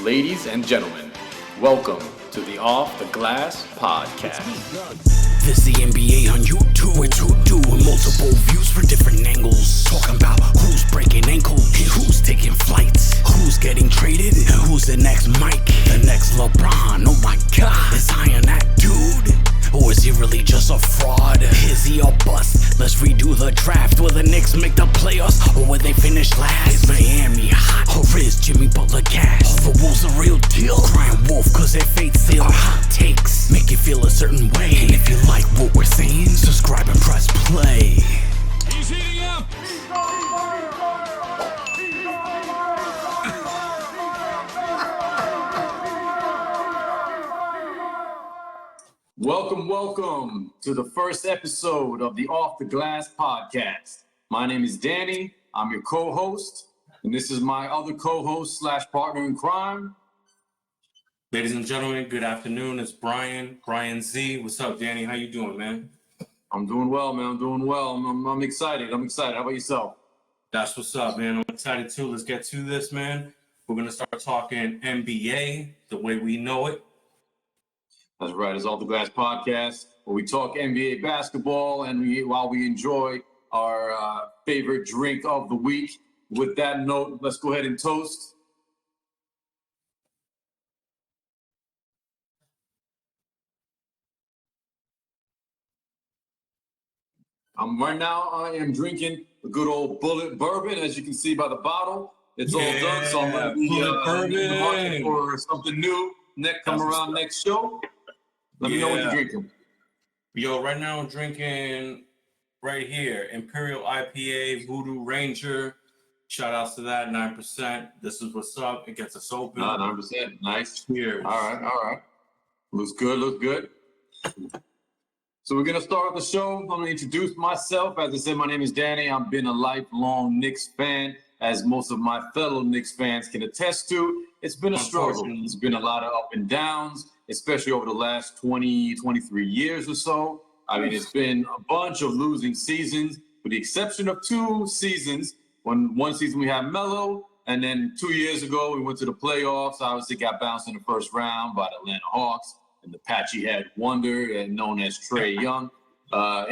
Ladies and gentlemen, welcome to the Off the Glass Podcast. This the NBA on YouTube. We're doing multiple views for different angles. Talking about who's breaking ankles, who's taking flights, who's getting traded, who's the next Mike, the next LeBron. Oh my God, is Zion that dude? Or is he really just a fraud? Is he a bust? Let's redo the draft. Will the Knicks make the playoffs, or will they finish last? Is Miami hot, or is Jimmy Butler gas? Are the Wolves a real deal? Crying wolf cause their fate sealed. Our hot takes make you feel a certain way. And if you like what we're saying, subscribe and press play. He's heating up! Welcome to the first episode of the Off the Glass Podcast. My name is Danny. I'm your co-host, and this is my other co-host / partner in crime. Ladies and gentlemen, good afternoon. It's Bryan Z. What's up, Danny? How you doing, man? I'm doing well, man. I'm doing well. I'm excited. How about yourself? That's what's up, man. I'm excited too. Let's get to this, man. We're gonna start talking NBA the way we know it. That's right. It's Off the Glass Podcast, where we talk NBA basketball, and while we enjoy our favorite drink of the week. With that note, let's go ahead and toast. Right now, I am drinking a good old Bullet bourbon, as you can see by the bottle. It's all done, so I'm going to be in the market for something new. Next show. Let me know what you're drinking. Yo, right now I'm drinking right here, Imperial IPA, Voodoo Ranger. Shout outs to that, 9%. This is what's up. It gets us open. 9%. Nice. Cheers. All right. Looks good. So we're going to start the show. I'm going to introduce myself. As I said, my name is Danny. I've been a lifelong Knicks fan, as most of my fellow Knicks fans can attest to. It's been a struggle. It's been a lot of up and downs, especially over the last 20, 23 years or so. I mean, it's been a bunch of losing seasons, with the exception of 2 seasons. One season we had Melo, and then 2 years ago we went to the playoffs. Obviously got bounced in the first round by the Atlanta Hawks and the patchy head wonder known as Trae Young. But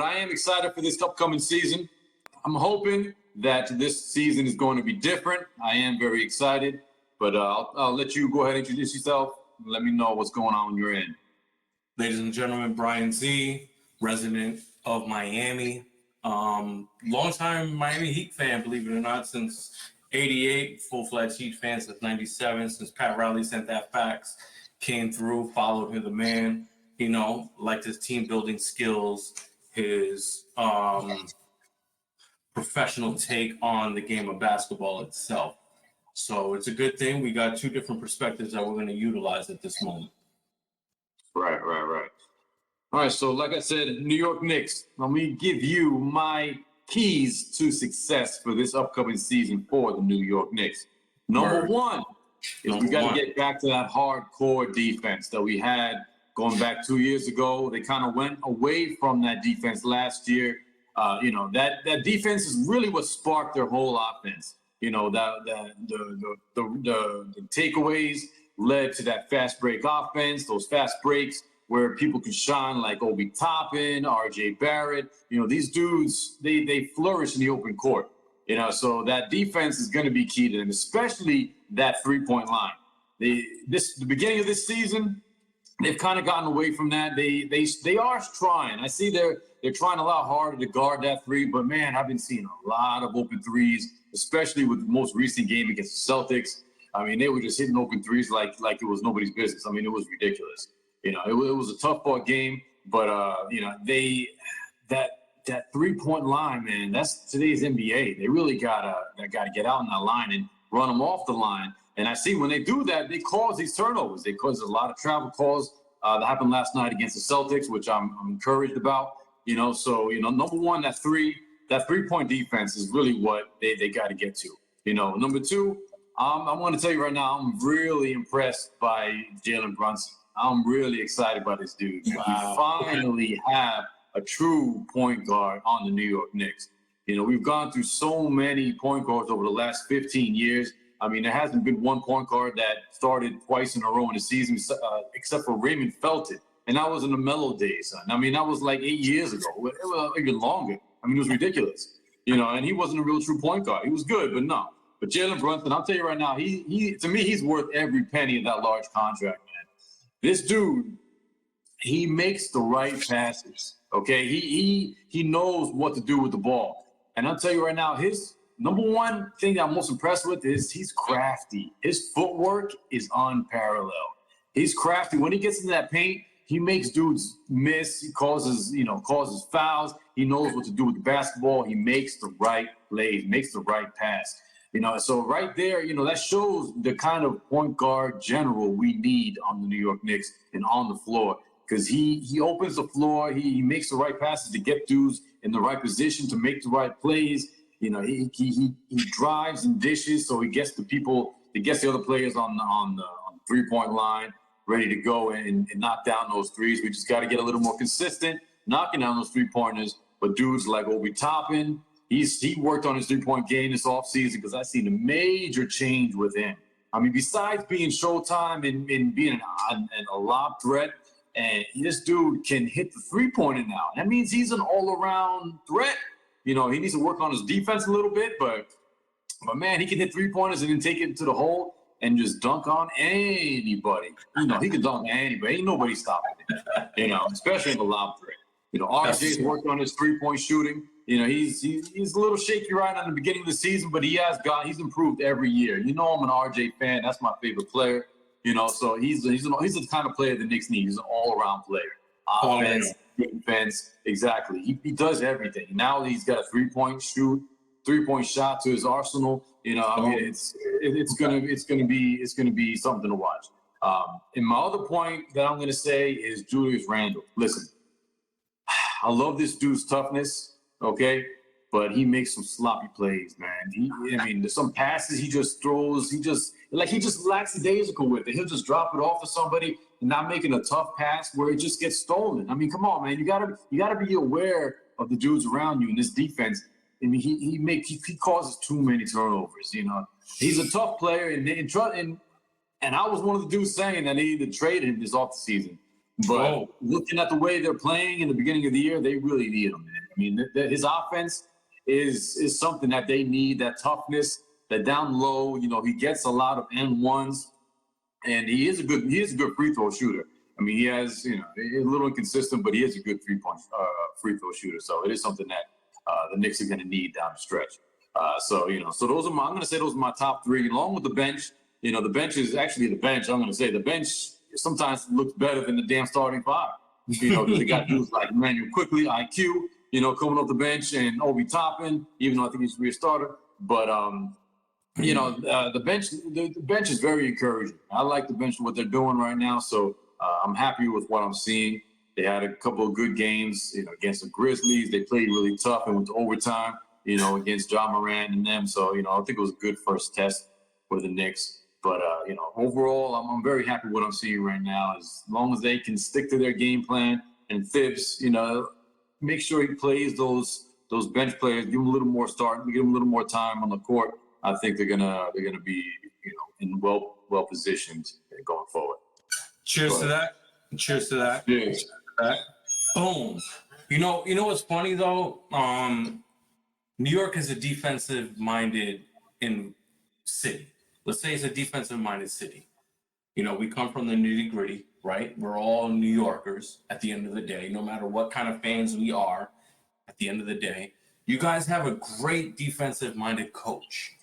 I am excited for this upcoming season. I'm hoping that this season is going to be different. I am very excited, but I'll let you go ahead and introduce yourself and let me know what's going on your end. Ladies and gentlemen, Bryan Z, resident of Miami. Longtime Miami Heat fan, believe it or not, since 88, full-fledged Heat fan since 97, since Pat Riley sent that fax, came through, followed him, the man, liked his team building skills, his professional take on the game of basketball itself. So it's a good thing. We got 2 different perspectives that we're going to utilize at this moment. Right. All right, so like I said, New York Knicks, let me give you my keys to success for this upcoming season for the New York Knicks. Number one is we got to get back to that hardcore defense that we had going back 2 years ago. They kind of went away from that defense last year. That defense is really what sparked their whole offense. The takeaways led to that fast break offense, those fast breaks where people can shine like Obi Toppin, RJ Barrett. These dudes, they flourish in the open court. So that defense is going to be key to them, especially that 3-point line. The beginning of this season, they've kind of gotten away from that. They are trying. I see they're trying a lot harder to guard that 3, but man, I've been seeing a lot of open threes, especially with the most recent game against the Celtics. I mean, they were just hitting open threes like it was nobody's business. I mean, it was ridiculous. It was a tough ball game, but that 3-point line, man, that's today's NBA. They really gotta get out on that line and run them off the line. And I see when they do that, they cause these turnovers. They cause a lot of travel calls that happened last night against the Celtics, which I'm encouraged about. Number one, that 3-point defense is really what they got to get to. Number 2, I want to tell you right now, I'm really impressed by Jalen Brunson. I'm really excited by this dude. Wow. We finally have a true point guard on the New York Knicks. We've gone through so many point guards over the last 15 years. I mean, there hasn't been one point guard that started twice in a row in a season, except for Raymond Felton. And that was in the Melo days, son. I mean, that was like 8 years ago, even longer. I mean, it was ridiculous, and he wasn't a real true point guard. He was good, but no. But Jalen Brunson, I'll tell you right now, he to me, he's worth every penny of that large contract, man. This dude, he makes the right passes, okay? He knows what to do with the ball. And I'll tell you right now, his number one thing that I'm most impressed with is he's crafty. His footwork is unparalleled. He's crafty. When he gets into that paint, he makes dudes miss. He causes fouls. He knows what to do with the basketball. He makes the right plays, makes the right pass. So right there, that shows the kind of point guard general we need on the New York Knicks and on the floor, because he opens the floor. He makes the right passes to get dudes in the right position to make the right plays. He drives and dishes, so he gets the other players on the 3-point line ready to go and knock down those threes. We just got to get a little more consistent knocking down those 3-pointers. But dudes like Obi Toppin, he worked on his 3-point game this offseason, because I seen a major change with him. I mean, besides being Showtime and being a lob threat, and this dude can hit the 3-pointer now. That means he's an all-around threat. He needs to work on his defense a little bit, but man, he can hit 3-pointers and then take it into the hole and just dunk on anybody. He can dunk on anybody. Ain't nobody stopping him, especially in the lob threat. RJ's worked on his 3-point shooting. He's a little shaky right on the beginning of the season, but he's improved every year. I'm an RJ fan. That's my favorite player. So he's the kind of player the Knicks need. He's an all-around player. Offense, defense, exactly. He does everything. Now he's got a 3-point shot to his arsenal. I mean, it's gonna be something to watch. And my other point that I'm gonna say is Julius Randle. Listen, I love this dude's toughness, okay, but he makes some sloppy plays, man. There's some passes he just throws. He just lackadaisical with it. He'll just drop it off to somebody and not making a tough pass where it just gets stolen. I mean, come on, man. You gotta be aware of the dudes around you in this defense. I mean, he causes too many turnovers. He's a tough player, and I was one of the dudes saying that they needed to trade him this offseason. But looking at the way they're playing in the beginning of the year, they really need him, man. I mean, his offense is something that they need. That toughness, that down low. He gets a lot of N1s, and he is a good free throw shooter. I mean, he has a little inconsistent, but he is a good free throw shooter. So it is something that the Knicks are going to need down the stretch. So those are I'm going to say those are my top three, along with the bench. The bench is actually the bench. I'm going to say the bench sometimes looks better than the damn starting five. Because they got dudes like Emmanuel Quickly, IQ, coming off the bench, and Obi Toppin, even though I think he's a starter. But the bench is very encouraging. I like the bench, what they're doing right now. So I'm happy with what I'm seeing. They had a couple of good games, against the Grizzlies. They played really tough and went to overtime, against John Moran and them. So, I think it was a good first test for the Knicks. But, overall, I'm very happy with what I'm seeing right now. As long as they can stick to their game plan, and Thibs, make sure he plays those bench players, give them a little more start, give them a little more time on the court. I think they're gonna be, in well positioned going forward. Cheers to that. Cheers to that. Cheers. Boom. You know what's funny though? New York is a defensive-minded city. Let's say it's a defensive-minded city. We come from the nitty-gritty, right? We're all New Yorkers at the end of the day, no matter what kind of fans we are. At the end of the day, you guys have a great defensive-minded coach,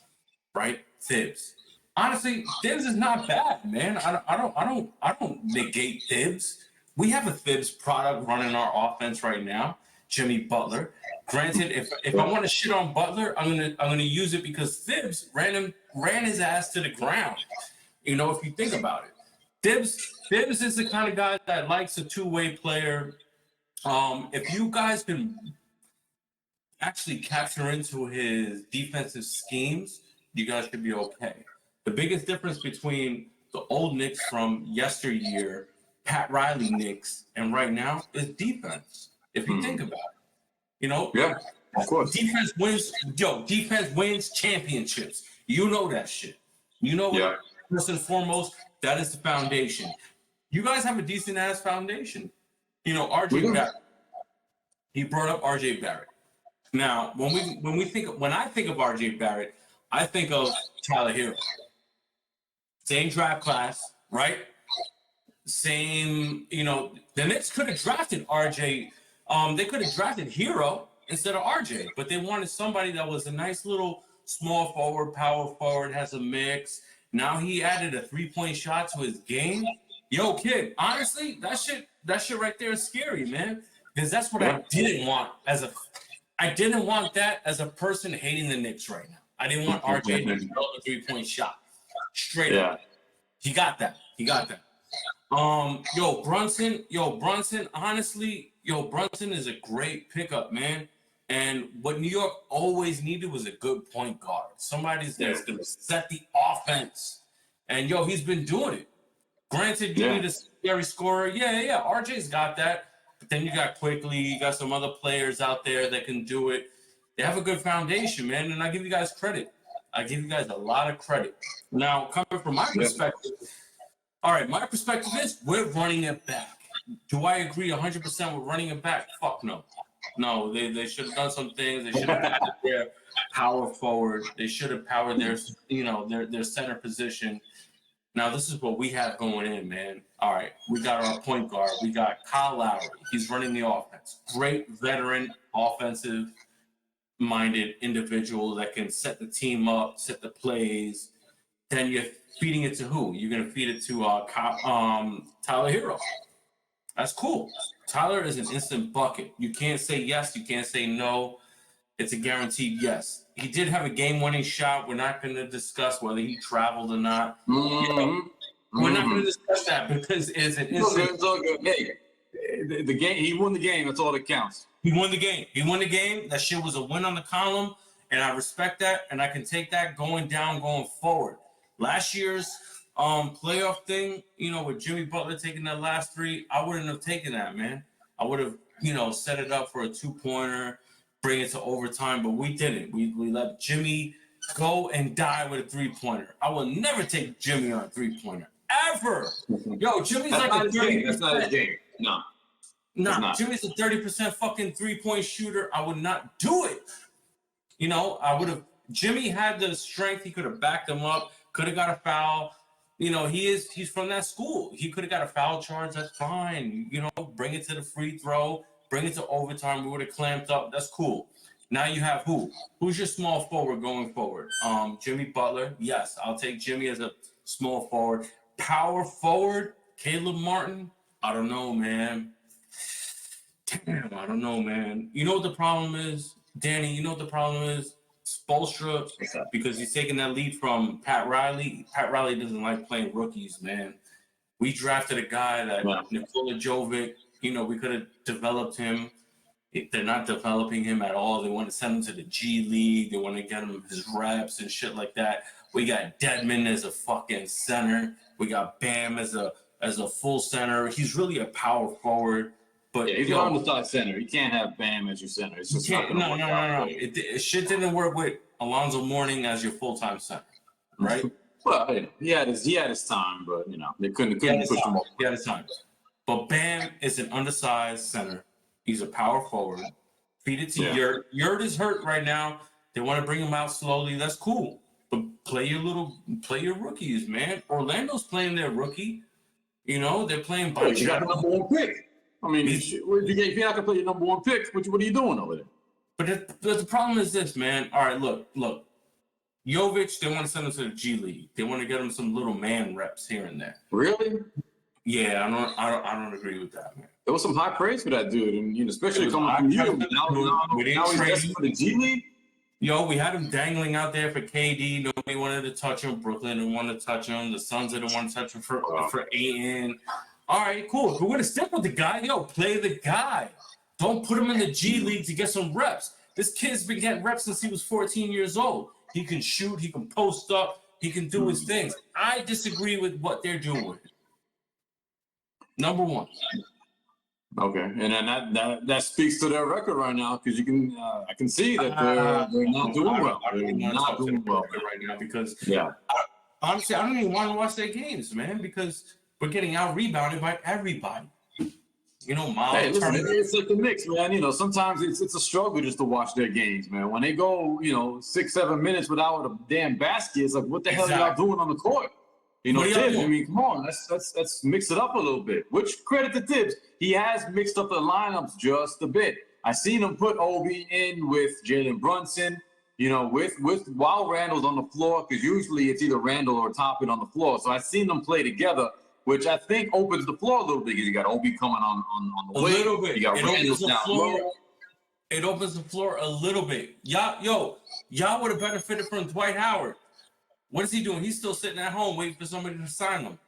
right? Thibs. Honestly, Thibs is not bad, man. I don't negate Thibs. We have a Thibs product running our offense right now, Jimmy Butler. Granted, if I want to shit on Butler, I'm gonna use it because Thibs ran his ass to the ground. If you think about it, Thibs is the kind of guy that likes a two-way player. If you guys can actually capture into his defensive schemes, you guys should be okay. The biggest difference between the old Knicks from yesteryear, Pat Riley Knicks, and right now is defense. If you think about it, Yeah, of course. Defense wins championships. You know that shit. You know what? Yeah. First and foremost, that is the foundation. You guys have a decent ass foundation. You know, We RJ do. Barrett. He brought up RJ Barrett. Now, when I think of RJ Barrett, I think of Tyler Hero. Same draft class, right? Same, you know, the Knicks could have drafted RJ. They could have drafted Hero instead of RJ, but they wanted somebody that was a nice little small forward, power forward, has a mix. Now he added a 3-point shot to his game. Yo, kid, honestly, that shit right there is scary, man. Because that's what I didn't want I didn't want that as a person hating the Knicks right now. I didn't want RJ to develop a 3-point shot. Straight up. He got that. Brunson, honestly, Brunson is a great pickup, man. And what New York always needed was a good point guard. Somebody's that's going to set the offense. And, he's been doing it. Granted, you need a secondary scorer. Yeah. RJ's got that. But then you got Quickly. You got some other players out there that can do it. They have a good foundation, man. And I give you guys credit. I give you guys a lot of credit. Now, coming from my perspective, all right, my perspective is we're running it back. Do I agree 100% with running it back? Fuck no. No, they should have done some things. They should have done their power forward. They should have powered their center position. Now, this is what we have going in, man. All right, we got our point guard. We got Kyle Lowry. He's running the offense. Great veteran, offensive-minded individual that can set the team up, set the plays. Then you're feeding it to who? You're going to feed it to Tyler Hero. That's cool. Tyler is an instant bucket. You can't say yes. You can't say no. It's a guaranteed yes. He did have a game-winning shot. We're not going to discuss whether he traveled or not. We're not going to discuss that because it's an instant. It's all good. Hey, the game. He won the game. That's all that counts. He won the game. That shit was a win on the column, and I respect that, and I can take that going forward. Last year's playoff thing, with Jimmy Butler taking that last 3, I wouldn't have taken that, man. I would have, set it up for a 2-pointer, bring it to overtime, but we didn't. We let Jimmy go and die with a 3-pointer. I will never take Jimmy on a 3-pointer, ever. Jimmy's That's like not a his game. That's not his game. No. Nah, Jimmy's a 30% fucking 3-point shooter. I would not do it. I would have. Jimmy had the strength. He could have backed him up. Could have got a foul. He's from that school. He could have got a foul charge. That's fine. Bring it to the free throw. Bring it to overtime. We would have clamped up. That's cool. Now you have who? Who's your small forward going forward? Jimmy Butler. Yes, I'll take Jimmy as a small forward. Power forward, Caleb Martin. I don't know, man. Damn, I don't know, man. You know what the problem is, Danny? You know what the problem is? Spoelstra, because he's taking that lead from Pat Riley. Pat Riley doesn't like playing rookies, man. We drafted a guy that Nikola Jovic, we could have developed him. They're not developing him at all. They want to send him to the G League. They want to get him his reps and shit like that. We got Dedmon as a fucking center. We got Bam as a full center. He's really a power forward. But he's an undersized center. You can't have Bam as your center. It's just not gonna work out. It shit didn't work with Alonzo Mourning as your full-time center, right? Well, he had his time, but they couldn't push him off. He had his time. But Bam is an undersized center. He's a power forward. Feed it to Yurt. Yurt is hurt right now. They want to bring him out slowly. That's cool. But play your rookies, man. Orlando's playing their rookie. They're playing by. You got the number 1 pick. I mean, if you're not gonna play your number 1 pick, what are you doing over there? But the problem is this, man. All right, look. Jovic, they want to send him to the G League. They want to get him some little man reps here and there. Really? Yeah, I don't agree with that, man. There was some high praise for that dude, and especially coming from you. Now he's destined for the G League. We had him dangling out there for KD. Nobody wanted to touch him. Brooklyn didn't want to touch him. The Suns didn't want to touch him for Ayton. All right, cool. If we're going to stick with the guy, play the guy. Don't put him in the G League to get some reps. This kid's been getting reps since he was 14 years old. He can shoot. He can post up. He can do his things. I disagree with what they're doing. Number 1. Okay, and then that speaks to their record right now because I can see that they're not doing well. They're not doing well right now because honestly, I don't even want to watch their games, man, because we're getting out rebounded by everybody. You know, Hey, Miles listen, Turner. it's like the Knicks, man. You know, sometimes it's a struggle just to watch their games, man. When they go, 6-7 minutes without a damn basket, it's like, what the hell are y'all doing on the court? What are y'all Tibbs, I doing? mean, come on, let's mix it up a little bit. Which credit to Tibbs, he has mixed up the lineups just a bit. I seen him put Obi in with Jalen Brunson, while Randall's on the floor, because usually it's either Randall or Toppin on the floor. So I seen them play together, which I think opens the floor a little bit because you got Obi coming on the way. A little bit. You got Randall down low. It opens the floor a little bit. Y'all would have benefited from Dwight Howard. What is he doing? He's still sitting at home waiting for somebody to sign him.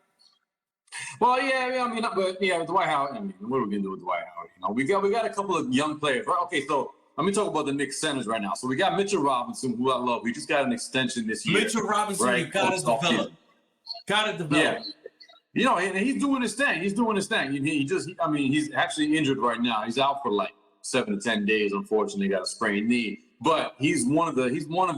Well, with Dwight Howard, what are we gonna do with Dwight Howard? We got a couple of young players, right? Okay, so let me talk about the Knicks centers right now. So we got Mitchell Robinson, who I love. He just got an extension this year. Mitchell Robinson, right? You gotta develop. Gotta develop. Yeah. And he's doing his thing. He's actually injured right now. He's out for like 7 to 10 days. Unfortunately, got a sprained knee. But he's one of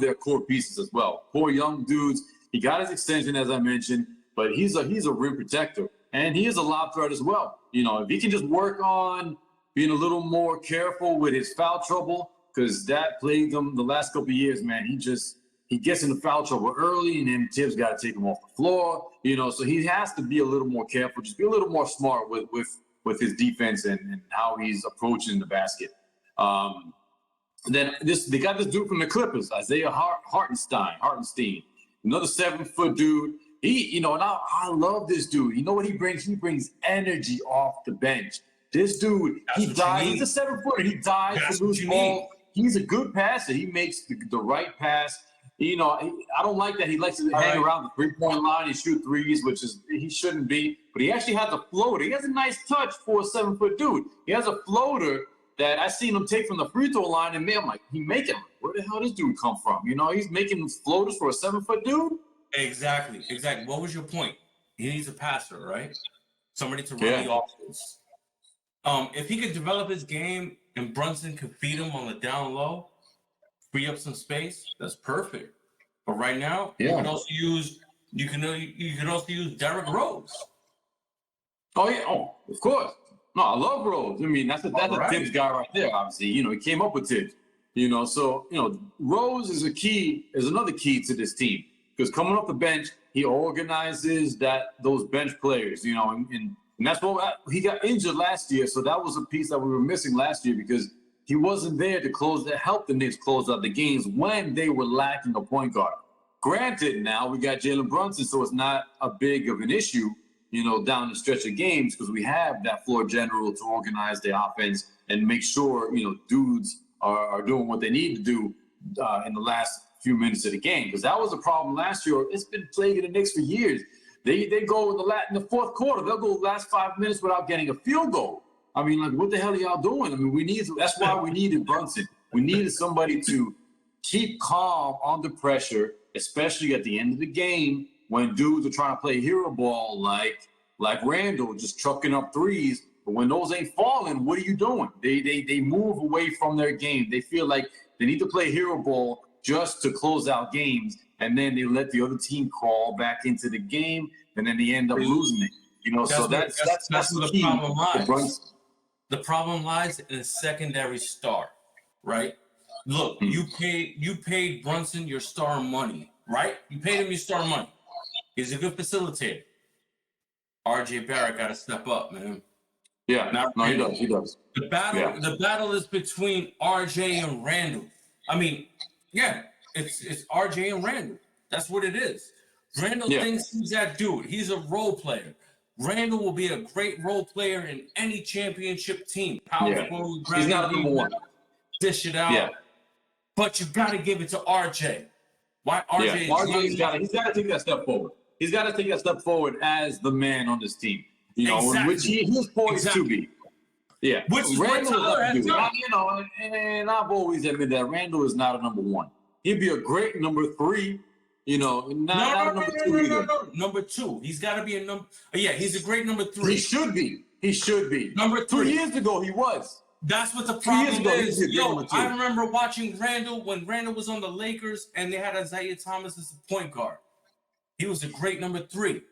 their core pieces as well. Poor young dudes. He got his extension, as I mentioned, but he's a rim protector, and he is a lob threat as well. If he can just work on being a little more careful with his foul trouble, because that plagued him the last couple of years, man. He gets into foul trouble early, and then Tibbs got to take him off the floor. So he has to be a little more careful, just be a little more smart with his defense and how he's approaching the basket. Then they got this dude from the Clippers, Isaiah Hartenstein, another 7-foot dude. And I love this dude. You know what he brings? He brings energy off the bench. This dude, he dives. He's a 7-footer. He dives for loose ball. He's a good passer. He makes the right pass. I don't like that he likes to hang around the three-point line and shoot threes, which is he shouldn't be. But he actually has a floater. He has a nice touch for a 7-foot dude. He has a floater that I seen him take from the free throw line, and man, I'm like, he making them. Where the hell does this dude come from? He's making floaters for a 7-foot dude. Exactly. What was your point? He needs a passer, right? Somebody to run the offense. If he could develop his game and Brunson could feed him on the down low, free up some space, that's perfect. But right now, you can also use Derrick Rose. Oh yeah, of course. No, I love Rose. That's a Tibbs guy right there. Obviously, he came up with Tibbs. Rose is another key to this team, because coming off the bench, he organizes those bench players. And that's what he got injured last year, so that was a piece that we were missing last year, because he wasn't there to help the Knicks close out the games when they were lacking a point guard. Granted, now we got Jalen Brunson, so it's not a big of an issue, down the stretch of games, because we have that floor general to organize the offense and make sure, dudes are doing what they need to do in the last few minutes of the game. Because that was a problem last year. It's been plaguing the Knicks for years. They go in the fourth quarter. They'll go the last 5 minutes without getting a field goal. What the hell are y'all doing? That's why we needed Brunson. We needed somebody to keep calm under pressure, especially at the end of the game when dudes are trying to play hero ball like Randall, just trucking up threes. But when those ain't falling, what are you doing? They move away from their game. They feel like they need to play hero ball just to close out games, and then they let the other team crawl back into the game, and then they end up losing it. That's where the problem lies. The The problem lies in a secondary star, right? Look, you paid Brunson your star money, right? You paid him your star money. He's a good facilitator. RJ Barrett got to step up, man. Yeah, he does. The battle is between RJ and Randall. It's RJ and Randall. That's what it is. Randall thinks he's that dude. He's a role player. Randall will be a great role player in any championship team. Powerful, he's not number one. Dish it out. Yeah. But you got to give it to RJ. Why RJ? He's got to take that step forward. He's got to take that step forward as the man on this team. Which he's poised to be. Yeah. Which is Randall has done. And I've always admitted that Randall is not a number one. He'd be a great number 3. Not a number 2 either. No. Number 2. He's got to be a number. Yeah, he's a great number 3. He should be. Number 3. 2 years ago, he was. That's what the problem is. I remember watching Randall when Randall was on the Lakers and they had Isaiah Thomas as a point guard. He was a great number 3.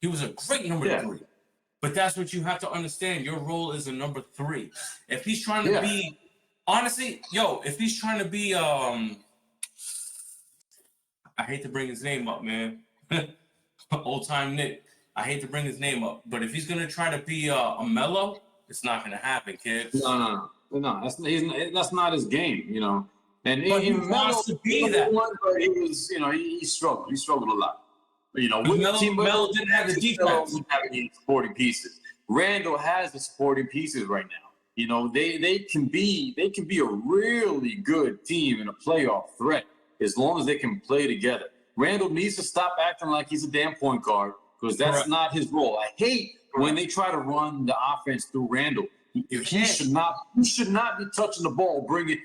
He was a great number 3. But that's what you have to understand. Your role is a number 3. If he's trying to be, honestly, if he's trying to be, I hate to bring his name up, man. Old time Nick. I hate to bring his name up, but if he's gonna try to be a Melo, it's not gonna happen, kid. No. That's not his game, you know. And but he wants to be that. But he was, you know, he struggled. He struggled a lot. You know, with Melo, the team, Melo didn't have the defense. Didn't have any supporting pieces. Randall has the supporting pieces right now. You know, they can be a really good team and a playoff threat as long as they can play together. Randall needs to stop acting like he's a damn point guard because that's not his role. I hate when they try to run the offense through Randall. He should not be touching the ball, bring it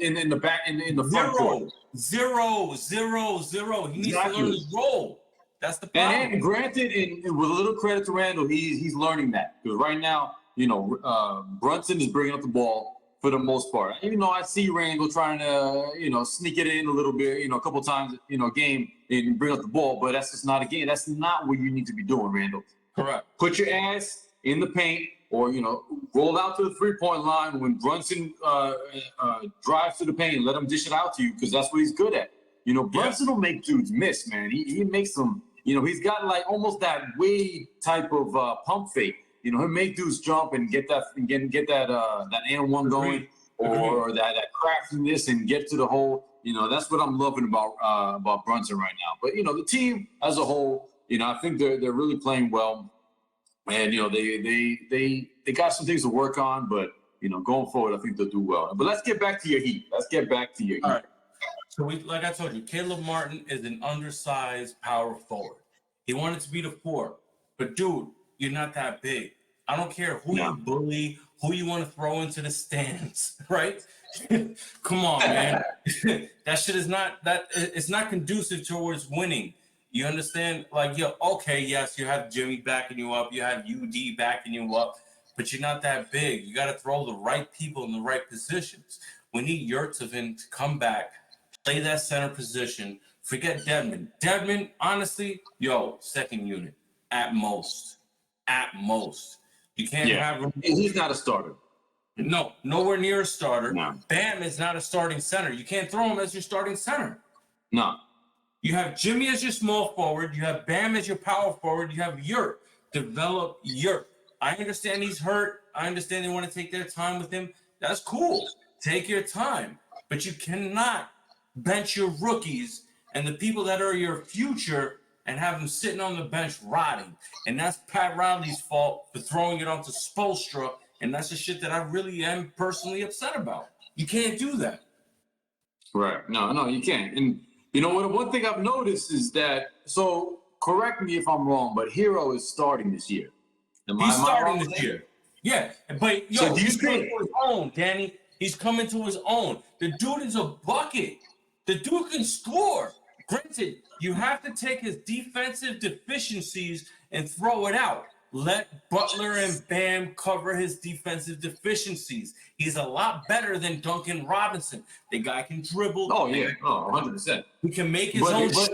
in the back in the front court. 0, 0, 0. He needs to learn his role. That's the problem. And granted, and with a little credit to Randall, he's learning that because right now, you know, Brunson is bringing up the ball for the most part. Even though I see Randall trying to, you know, sneak it in a little bit, you know, a couple times, you know, a game and bring up the ball, but that's just not a game. That's not what you need to be doing, Randall. Correct. Put your ass in the paint or, you know, roll out to the three-point line when Brunson drives to the paint. Let him dish it out to you because that's what he's good at. You know, Brunson will make dudes miss, man. He makes them, you know, he's got like almost that Wade type of pump fake. You know, he'll make dudes jump and get that and one going or that craftiness and get to the hole. You know, that's what I'm loving about Brunson right now. But, you know, the team as a whole, you know, I think they're really playing well. And, you know, they got some things to work on, but, you know, going forward, I think they'll do well. But let's get back to your Heat. All right. So, like I told you, Caleb Martin is an undersized power forward. He wanted to be the 4. But, dude, you're not that big. I don't care who you bully, who you want to throw into the stands, right? Come on, man. That shit is not it's not conducive towards winning. You understand? Like, okay, yes, you have Jimmy backing you up, you have UD backing you up, but you're not that big. You got to throw the right people in the right positions. We need Yurtsevin to come back, play that center position. Forget Dedmon. Dedmon, honestly, second unit at most. At most. You can't have him. He's not a starter. No, nowhere near a starter. No. Bam is not a starting center. You can't throw him as your starting center. No. You have Jimmy as your small forward. You have Bam as your power forward. You have Yurt. Develop Yurt. I understand he's hurt. I understand they want to take their time with him. That's cool. Take your time. But you cannot bench your rookies and the people that are your future and have them sitting on the bench rotting. And that's Pat Riley's fault for throwing it onto Spoelstra. And that's the shit that I really am personally upset about. You can't do that. Right. No, you can't. And you know what? One thing I've noticed is that, so correct me if I'm wrong, but Hero is starting this year. He's starting this year. Yeah. But, so he's coming to his own, Danny. He's coming to his own. The dude is a bucket. The dude can score. Granted, you have to take his defensive deficiencies and throw it out. Let Butler and Bam cover his defensive deficiencies. He's a lot better than Duncan Robinson. The guy can dribble. Oh, yeah. Oh, 100%. He can make his own shot.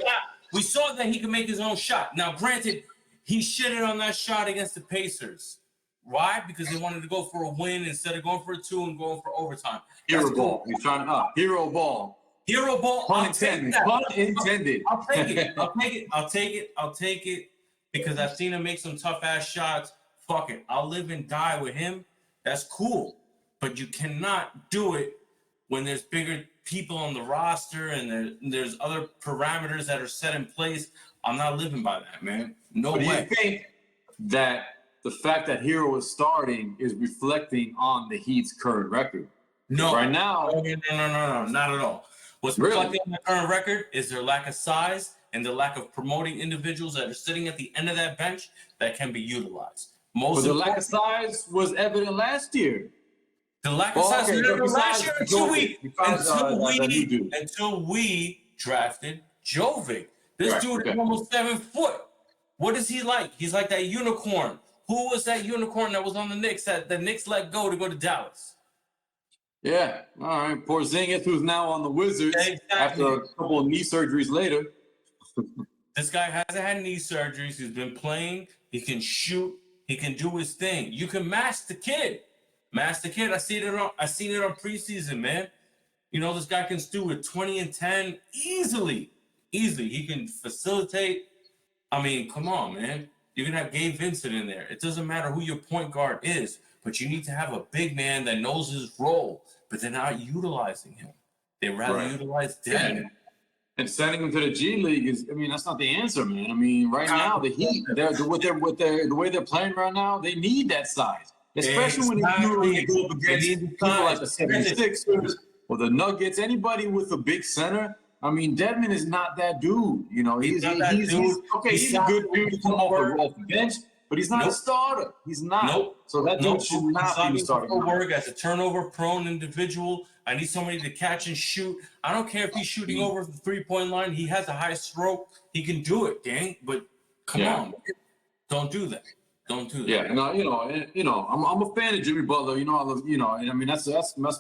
We saw that he can make his own shot. Now, granted, he shitted on that shot against the Pacers. Why? Because they wanted to go for a win instead of going for a 2 and going for overtime. Hero ball. He's trying to Hero ball. Hero ball. Pun intended. Pun intended. I'll take it. Because I've seen him make some tough-ass shots. Fuck it. I'll live and die with him. That's cool. But you cannot do it when there's bigger people on the roster and there's other parameters that are set in place. I'm not living by that, man. No way. Do you think that the fact that Hero is starting is reflecting on the Heat's current record? No. Right now. No, not at all. What's reflecting on the current record is their lack of size and the lack of promoting individuals that are sitting at the end of that bench that can be utilized. But the lack of size was evident last year. The lack of size was evident last year until we drafted Jovic. This dude is almost 7 foot. What is he like? He's like that unicorn. Who was that unicorn that was on the Knicks that the Knicks let go to Dallas? Yeah. All right. Porzingis, who's now on the Wizards after a couple of knee surgeries later. This guy hasn't had knee surgeries. He's been playing. He can shoot. He can do his thing. You can mask the kid. Mask the kid. I seen it on preseason, man. You know, this guy can do with 20 and 10 easily. Easily. He can facilitate. I mean, come on, man. You can have Gabe Vincent in there. It doesn't matter who your point guard is, but you need to have a big man that knows his role, but they're not utilizing him. They rather utilize Devin. And sending him to the G League is, I mean, that's not the answer, man. I mean, right now, the Heat, the way they're playing right now, they need that size. Especially when you go up against people like the 76ers or the Nuggets, anybody with a big center. I mean, Devin is not that dude. You know, he's a good dude to come off the bench, but he's not a starter. He's not. So that dude should not be starting. Work as a turnover-prone individual. I need somebody to catch and shoot. I don't care if he's shooting over the three-point line. He has a high stroke. He can do it, gang. But come on, don't do that. Don't do that. Yeah, no, I'm a fan of Jimmy Butler. You know, I love, and I mean that's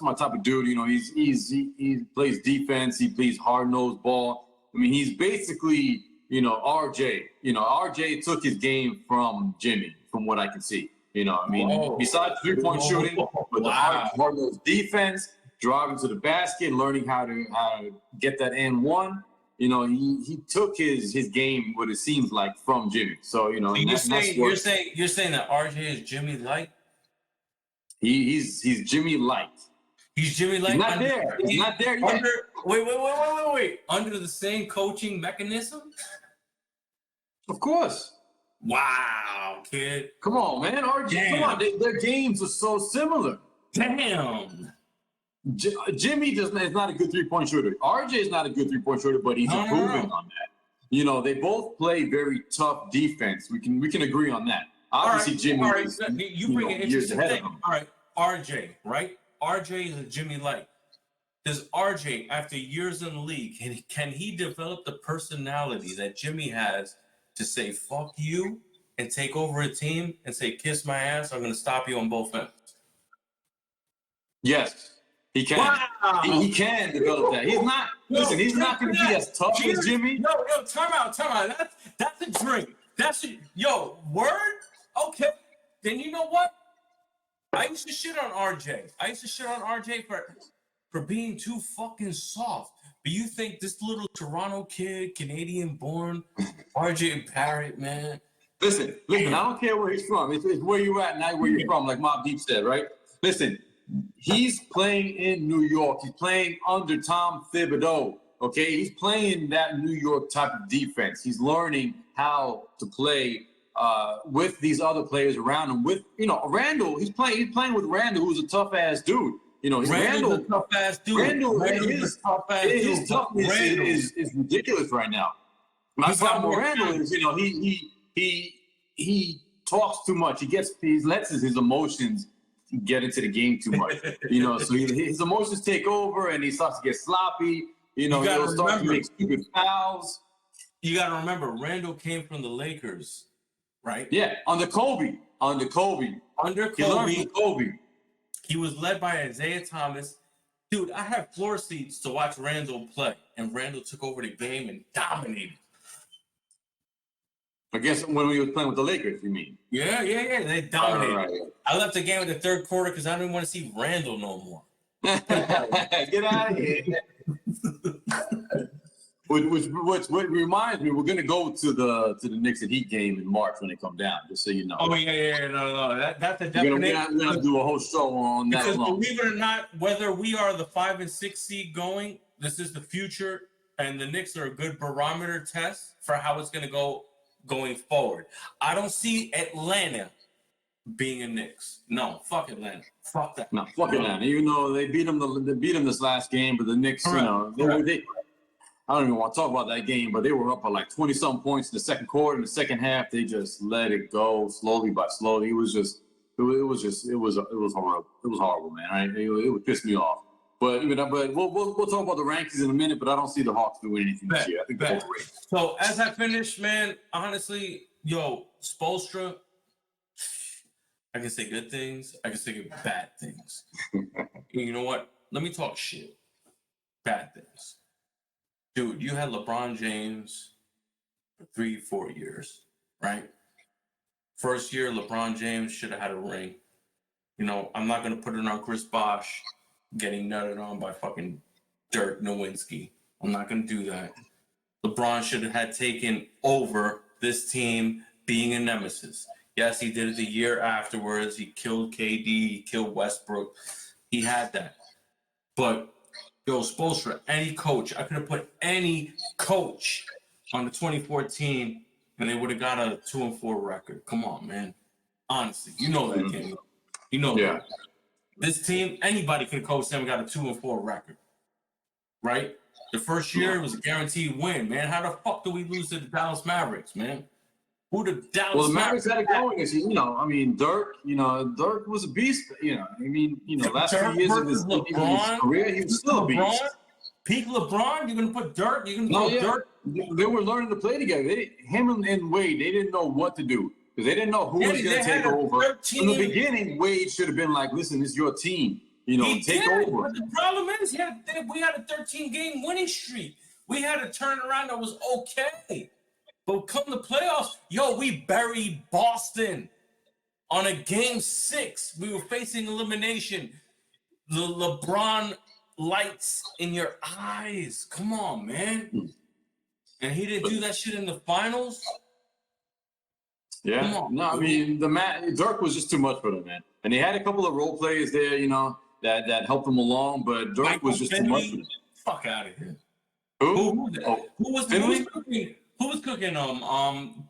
my type of dude. You know, he plays defense. He plays hard-nosed ball. I mean, he's basically, RJ. RJ took his game from Jimmy, from what I can see. You know, I mean, besides three-point shooting, but the hard-nosed defense, driving to the basket, learning how to get that and one. You know, he took his game, what it seems like, from Jimmy. So, you're saying that RJ is Jimmy Light? He's Jimmy Light. He's Jimmy Light. He's not there yet. Wait. Under the same coaching mechanism? Of course. Wow, kid. Come on, man. RJ, come on. Their games are so similar. Damn. Jimmy is not a good three-point shooter. RJ is not a good three-point shooter, but he's improving on that. They both play very tough defense. We can agree on that. Obviously, Jimmy is you bring an interesting thing. All right, RJ, right? RJ is a Jimmy Light. Does RJ, after years in the league, can he develop the personality that Jimmy has to say "fuck you" and take over a team and say "kiss my ass"? I'm going to stop you on both ends. Yes. He can. Wow. He can develop that. He's not. Listen, he's not going to be as tough as Jimmy. Yo, time out. That's a drink. Word. Okay. Then you know what? I used to shit on RJ. For being too fucking soft. But you think this little Toronto kid, Canadian-born, RJ Barrett, man? Listen. I don't care where he's from. It's where you at, not where you're from, like Mobb Deep said, right? Listen. He's playing in New York. He's playing under Tom Thibodeau. Okay, he's playing that New York type of defense. He's learning how to play with these other players around him. With Randall, he's playing with Randall, who's a tough ass dude. Randall's a tough ass dude. His toughness is ridiculous right now. My problem with Randall is he talks too much. He lets his emotions get into the game too much, so his emotions take over and he starts to get sloppy, he'll start to make stupid fouls. You got to remember, Randall came from the Lakers, right? Yeah, under Kobe. He learned from Kobe. He was led by Isaiah Thomas. Dude, I had floor seats to watch Randall play, and Randall took over the game and dominated. I guess when we were playing with the Lakers, you mean? Yeah. They dominated. Right. I left the game in the third quarter because I didn't want to see Randall no more. Get out of here. Which reminds me, we're gonna go to the Knicks and Heat game in March when they come down. Just so you know. Oh yeah. No. That's a definite. We're gonna do a whole show on that. Because believe it or not, whether we are the 5 and 6 seed going, this is the future, and the Knicks are a good barometer test for how it's gonna go going forward. I don't see Atlanta being a Knicks. No, fuck Atlanta. Fuck that. No, fuck Atlanta. Even though they beat them this last game, but the Knicks, they I don't even want to talk about that game, but they were up by like 20-something points in the second quarter. In the second half, they just let it go slowly by slowly. It was horrible. It was horrible, man. Right? It would piss me off. But we'll talk about the rankings in a minute. But I don't see the Hawks doing anything this year. I think they're overrated. So as I finish, man, honestly, Spoelstra, I can say good things. I can say bad things. You know what? Let me talk shit. Bad things. Dude, you had LeBron James for 3-4 years, right? First year, LeBron James should have had a ring. You know, I'm not going to put it on Chris Bosh getting nutted on by fucking Dirk Nowitzki. I'm not going to do that. LeBron should have had taken over this team being a nemesis. Yes, he did it the year afterwards. He killed KD. He killed Westbrook. He had that. But, yo, Spoelstra, any coach, I could have put any coach on the 2014 and they would have got a 2-4 record. Come on, man. Honestly, you know that, Kenny. You know that. This team, anybody can coach them, got a 2-4 record. Right? The first year was a guaranteed win, man. How the fuck do we lose to the Dallas Mavericks, man? Who the Dallas Well, the Mavericks had it going. You know, I mean, Dirk was a beast. You know, I mean, last few years of his career, he was still a beast. Peak LeBron, you're gonna put Dirk. You're gonna put Dirk. They were learning to play together. Him and Wade, they didn't know what to do because they didn't know who was going to take over. From the beginning, Wade should have been like, "Listen, it's your team. You know, take over." But the problem is, we had a 13-game winning streak. We had a turnaround that was okay. But come the playoffs, yo, we buried Boston on a game 6. We were facing elimination. The LeBron lights in your eyes. Come on, man. And he didn't do that shit in the finals. Yeah. No, I mean, Dirk was just too much for them, man. And they had a couple of role players there, that helped them along, but Dirk was just too much for them. Fuck out of here. Who was cooking? Who was cooking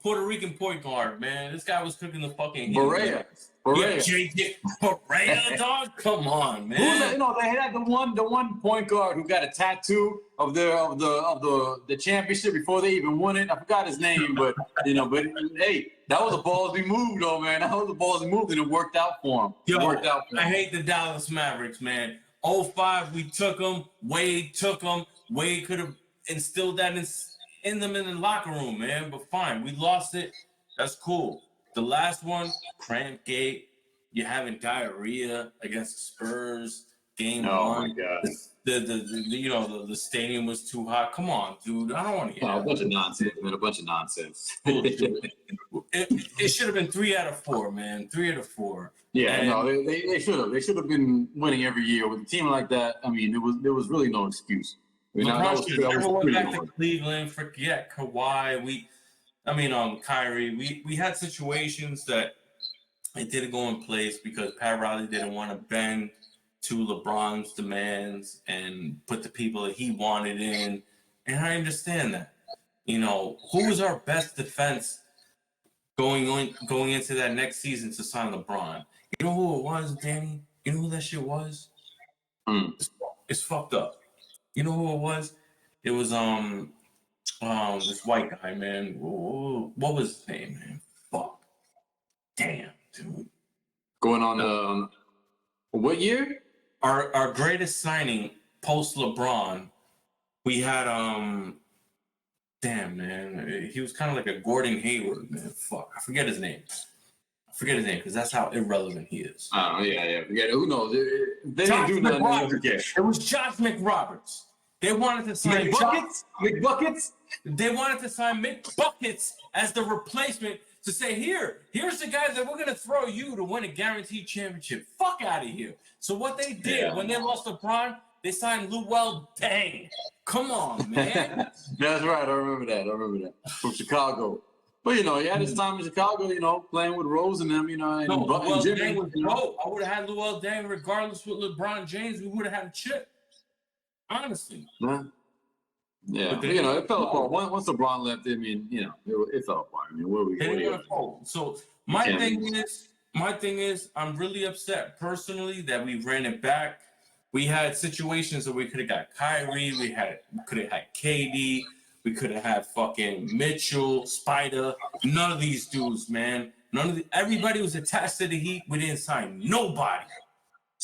Puerto Rican point guard, man? This guy was cooking the fucking Barea. Yeah, JJ Barea, dog. Come on, man. Who's that? They had the one point guard who got a tattoo of the championship before they even won it. I forgot his name, but hey, that was a ballsy move, though, man. That was a ballsy move, and it worked out for him. I hate the Dallas Mavericks, man. 05, we took them. Wade took them. Wade could have instilled that in them in the locker room, man. But fine, we lost it. That's cool. The last one, cramp gate. You're having diarrhea against the Spurs. Game 1. Oh my God. The stadium was too hot. Come on, dude. I don't want to hear a bunch of nonsense, man. A bunch of nonsense. It should have been 3 out of 4, man. 3 out of 4. Yeah, they should have. They should have been winning every year with a team like that. I mean, there was really no excuse. LeBron should never went back to Cleveland. Forget Kawhi. Kyrie. We had situations that it didn't go in place because Pat Riley didn't want to bend to LeBron's demands and put the people that he wanted in. And I understand that. Who was our best defense going into that next season to sign LeBron? You know who it was, Danny? You know who that shit was? It's fucked up. You know who it was? It was this white guy, man. What was his name, man? Fuck. Damn, dude. Going on what year? Our greatest signing post LeBron, we had damn, man. He was kind of like a Gordon Hayward, man. Fuck. I forget his name because that's how irrelevant he is. Oh, yeah. Forget it. Who knows? They didn't do nothing. It was Josh McRoberts. They wanted to sign McBuckets. They wanted to sign McBuckets as the replacement to say, here's the guy that we're going to throw you to win a guaranteed championship. Fuck out of here. So what they did when they lost LeBron, they signed Luol Deng. Come on, man. That's right. I remember that. From Chicago. But, he had his time in Chicago, playing with Rose and them, and Jimmy. I would have had Luol Deng regardless with LeBron James. We would have had a chip. Honestly. Yeah. But it fell apart. Once LeBron left, it fell apart. I mean, where we going? So my thing is, I'm really upset personally that we ran it back. We had situations where we could have got Kyrie, we could have had KD, we could have had fucking Mitchell, Spider. None of these dudes, man. Everybody was attached to the Heat. We didn't sign nobody.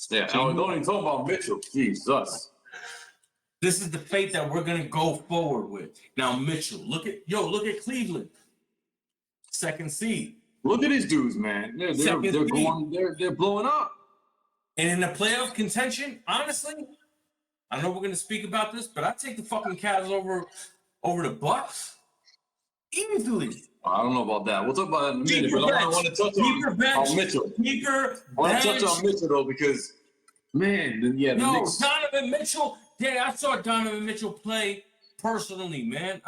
Yeah, don't even talk about Mitchell. Jesus. This is the fate that we're gonna go forward with. Now, Mitchell, look at Cleveland. 2nd seed. Look at these dudes, man. They're blowing up. And in the playoff contention, honestly, I know we're gonna speak about this, but I take the fucking Cavs over the Bucks. Easily. I don't know about that. We'll talk about that in a minute. Deeper But I bench. want to touch Deeper on bench. Mitchell. Deeper I want to bench. touch on Mitchell though because, man, yeah, the No, Knicks. Donovan Mitchell. Yeah, I saw Donovan Mitchell play personally, man.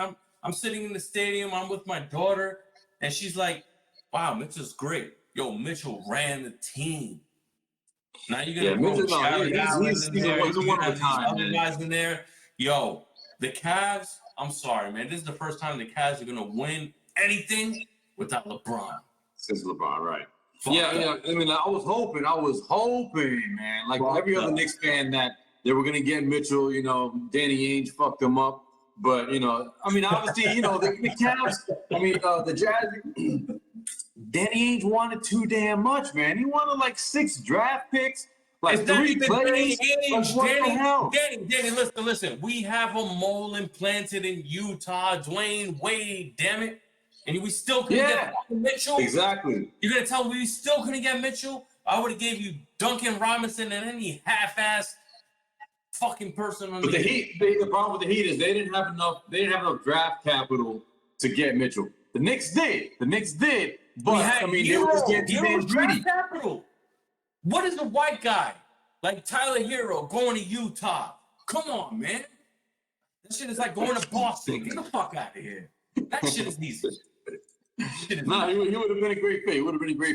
I'm sitting in the stadium. I'm with my daughter, and she's like, "Wow, Mitchell's great. Yo, Mitchell ran the team." Now you're Yeah, gonna throw Mitchell. No, Jared Allen he's in he's there. a You one of have a these kind, other man. guys in there. Yo, the Cavs. I'm sorry, man. This is the first time the Cavs are gonna win anything without LeBron. Since LeBron, right? Fucked Yeah. up. I mean, I was hoping, man, like Fucked every other up. Knicks fan, that they were gonna get Mitchell. You know, Danny Ainge fucked them up. But, you know, I mean, obviously, you know, the Cavs, I mean, the Jazz, Danny Ainge wanted too damn much, man. He wanted like 6 draft picks, like It's not 3 even players. Danny Like, Ainge. what the hell? Danny, listen. We have a mole implanted in Utah, Dwayne Wade, damn it. And we still couldn't get Mitchell. Exactly. You're going to tell me we still couldn't get Mitchell? I would have gave you Duncan Robinson and any half-assed fucking person on But the Heat, the problem with the Heat is they didn't have enough draft capital to get Mitchell. The Knicks did. But I mean, they were just getting too damn greedy. draft capital. What is a white guy like Tyler Hero going to Utah? Come on, man. That shit is like going to Boston. Get the fuck out of here. That shit is easy. No, he would have been a great fit.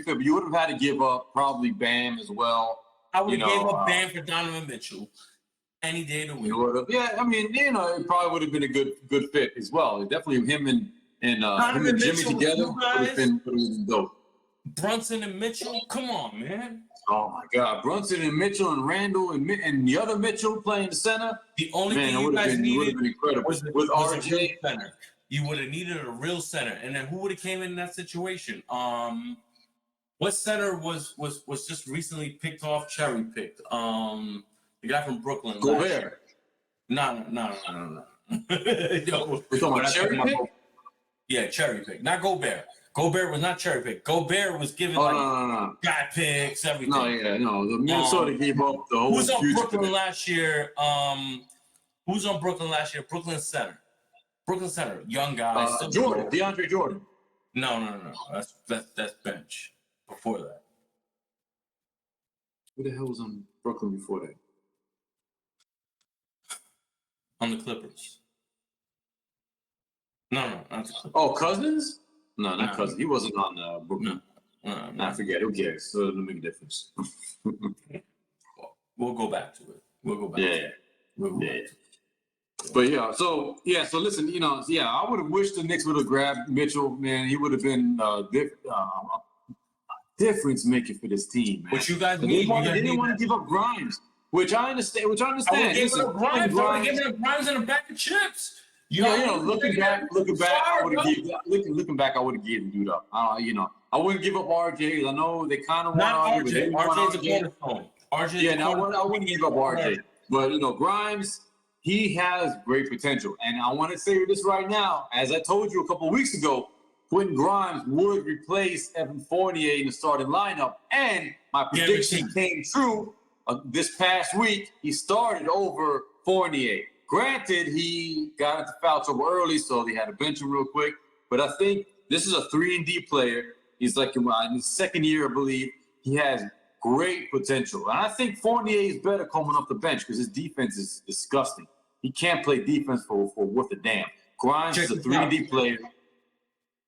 But you would have had to give up probably Bam as well. I would have gave up Bam for Donovan Mitchell any day of the week. Yeah, I mean, you know, it probably would have been a good fit as well. Definitely him and Jimmy together would have been dope. Brunson and Mitchell, come on, man. Oh my God, Brunson and Mitchell and Randall and the other Mitchell playing the center. The only thing you guys needed was RJ. Center. You would have needed a real center, and then who would have came in that situation? What center was just recently picked off, cherry picked? The guy from Brooklyn. Gobert. No. Yo, we're talking about cherry pick? Yeah, cherry pick. Not Gobert. Gobert was not cherry pick. Gobert was given guy picks, everything. The Minnesota gave up the whole. Who's on Brooklyn last year? Brooklyn center, young guy. DeAndre Jordan. No. That's bench. Before that. Who the hell was on Brooklyn before that? On the Clippers. No, not the Clippers. Oh, Cousins? No, not Cousins. He wasn't on Brooklyn. No. I forget. Who cares? So it doesn't make a difference. We'll go back to it. Yeah. But so listen, I would have wished the Knicks would have grabbed Mitchell, man. He would have been difference maker for this team, man. What you guys They need? didn't want to give up Grimes, which I understand. I would have given up Grimes and a bag of chips. Looking back, I would have given dude up. I wouldn't give up RJ. I know they kind of want RJ. RJ's a cornerstone. I wouldn't give up RJ. But Grimes, he has great potential, and I want to say this right now. As I told you a couple of weeks ago, Quentin Grimes would replace Evan Fournier in the starting lineup, and my prediction came true. This past week, he started over Fournier. Granted, he got into foul trouble early, so they had to bench him real quick. But I think this is a 3-and-D player. He's like in his second year, I believe. He has great potential. And I think Fournier is better coming off the bench because his defense is disgusting. He can't play defense for worth a damn. Grimes is a 3-and-D player.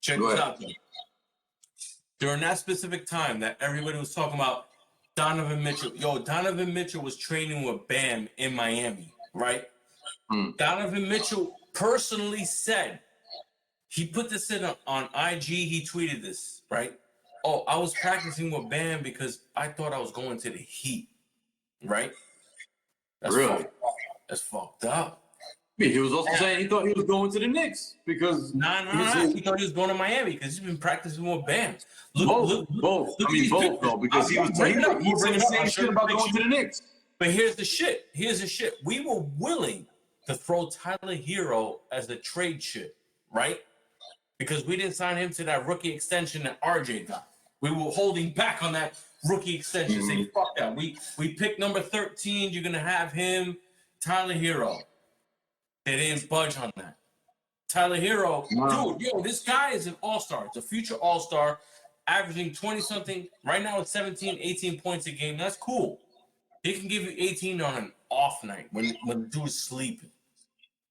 Check this out, though. During that specific time that everybody was talking about Donovan Mitchell. Donovan Mitchell was training with Bam in Miami, right? Donovan Mitchell personally said, he put this in on IG, he tweeted this, right? Oh, I was practicing with Bam because I thought I was going to the Heat, right? That's really? That's fucked up. He was also saying he thought he was going to the Knicks because... He thought he was going to Miami because he's been practicing with Bam. Both, though, because he was saying the same shit about going to the Knicks. But here's the shit. We were willing to throw Tyler Hero as the trade chip, right? Because we didn't sign him to that rookie extension that RJ got. We were holding back on that rookie extension, saying, fuck that. We picked number 13. You're going to have him, Tyler Hero. They didn't budge on that. Tyler Hero, Wow. dude, yo, this guy is an all-star. It's a future all-star, averaging 20-something. Right now it's 17, 18 points a game. That's cool. He can give you 18 on an off night when the dude's sleeping.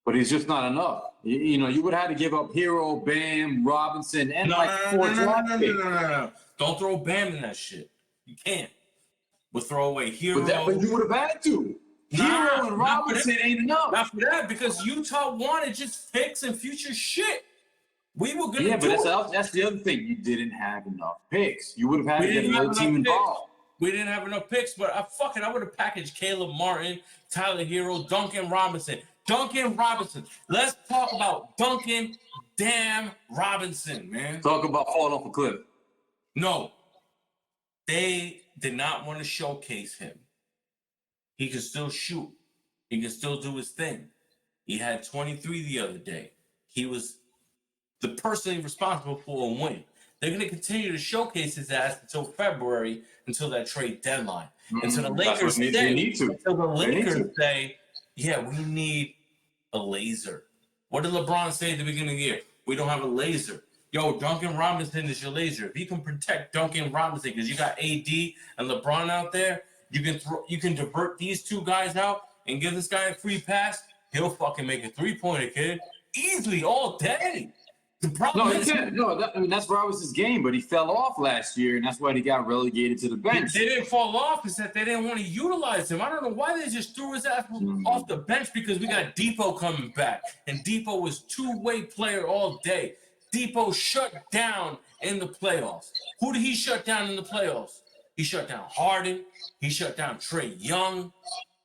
But he's just not enough. You know, you would have to give up Hero, Bam, Robinson, and four draft picks. No. Don't throw Bam in that shit. You can't. We'll throw away Hero. But you would have had to. Hero and Robinson ain't enough. Not for that, because Utah wanted just picks and future shit. We were gonna that's the other thing. You didn't have enough picks. You would have had to get another team involved. We didn't have enough picks, but I would have packaged Caleb Martin, Tyler Hero, Duncan Robinson. Let's talk about Duncan damn Robinson, man. Talk about falling off a cliff. No. They did not want to showcase him. He can still shoot. He can still do his thing. He had 23 the other day. He was the person responsible for a win. They're going to continue to showcase his ass until February, until that trade deadline. Until the Lakers say, yeah, we need a laser. What did LeBron say at the beginning of the year? We don't have a laser. Yo, Duncan Robinson is your laser. If you can protect Duncan Robinson, because you got AD and LeBron out there, you can divert these two guys out and give this guy a free pass. He'll fucking make a three-pointer, kid, easily all day. The problem he can't. That's Robinson's game, but he fell off last year, and that's why he got relegated to the bench. They didn't fall off. It's that they didn't want to utilize him. I don't know why they just threw his ass off the bench, because we got Depot coming back, and Depot was two-way player all day. Depot shut down in the playoffs. Who did he shut down in the playoffs? He shut down Harden. He shut down Trae Young.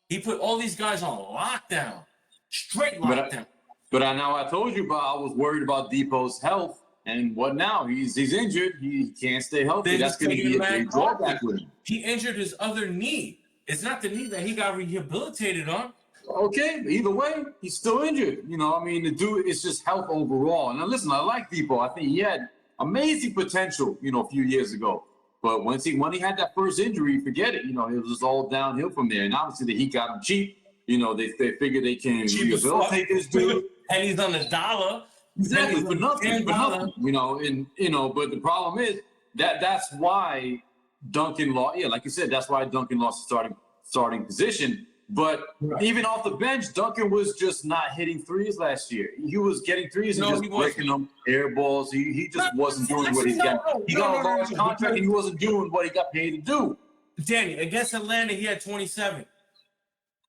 He put all these guys on lockdown, straight lockdown. But I told you, I was worried about Depot's health, and what now? He's injured. He can't stay healthy. That's going to be a big drawback with him. He injured his other knee. It's not the knee that he got rehabilitated on. Okay, either way, he's still injured. You know, I mean, the dude is just health overall. Now, listen, I like Depot. I think he had amazing potential, a few years ago. But when he had that first injury, forget it. It was just all downhill from there. And obviously, the Heat got him cheap. They figure they can rehabilitate this dude. And he's on the dollar. Exactly, for nothing. But the problem is that's why Duncan lost. Yeah, like you said, that's why Duncan lost the starting position. But even off the bench, Duncan was just not hitting threes last year. He was getting threes and just breaking them, air balls. He just wasn't doing what he got. He got a large contract and he wasn't doing what he got paid to do. Danny, against Atlanta, he had 27.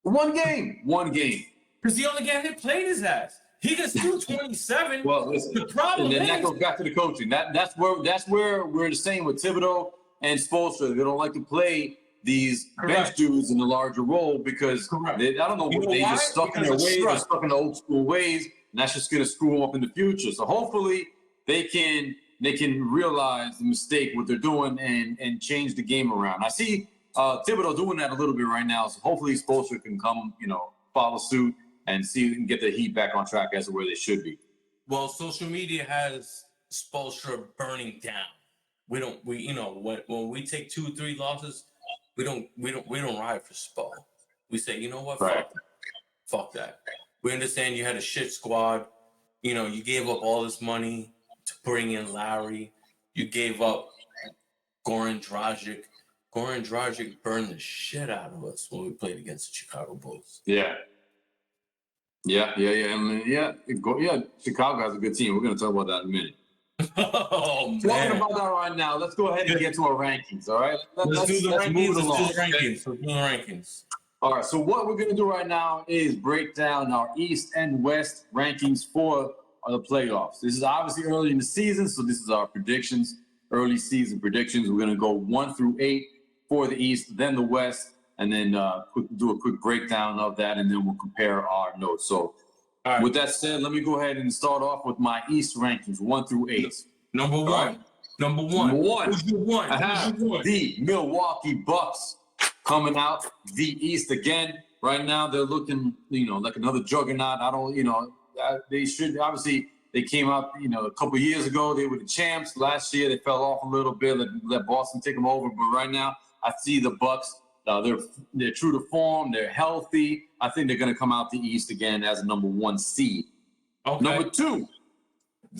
One game. Because the only guy that played his ass. He can do 27. Well, listen, the problem and then that goes back to the coaching. That's where we're the same with Thibodeau and Spoelstra. They don't like to play these bench dudes in the larger role because I don't know, they just stuck in their ways, they're stuck in the old school ways, and that's just going to screw them up in the future. So hopefully they can realize the mistake, what they're doing, and change the game around. I see Thibodeau doing that a little bit right now, so hopefully Spoelstra can come, follow suit and see if we can get the Heat back on track as to where they should be. Well, social media has Spoelstra burning down. When we take 2-3 losses, we don't ride for Spo. We say, you know what, fuck that. We understand you had a shit squad. You gave up all this money to bring in Lowry. You gave up Goran Dragic. Goran Dragic burned the shit out of us when we played against the Chicago Bulls. Yeah. Chicago has a good team. We're going to talk about that in a minute. Oh, man. Talking about that right now, let's go ahead and get to our rankings, all right? Let's do the rankings. All right, so what we're going to do right now is break down our East and West rankings for the playoffs. This is obviously early in the season, so this is our predictions, early season predictions. We're going to go 1 through 8 for the East, then the West, and then do a quick breakdown of that, and then we'll compare our notes. So with that said, let me go ahead and start off with my East rankings, 1 through 8. Number one. Who's your one? I have the Milwaukee Bucks coming out the East again. Right now, they're looking, like another juggernaut. They should, obviously, they came out, a couple years ago. They were the champs. Last year, they fell off a little bit, let Boston take them over. But right now, I see the Bucks. They're true to form. They're healthy. I think they're going to come out the East again as a number 1 seed. Okay. Number two,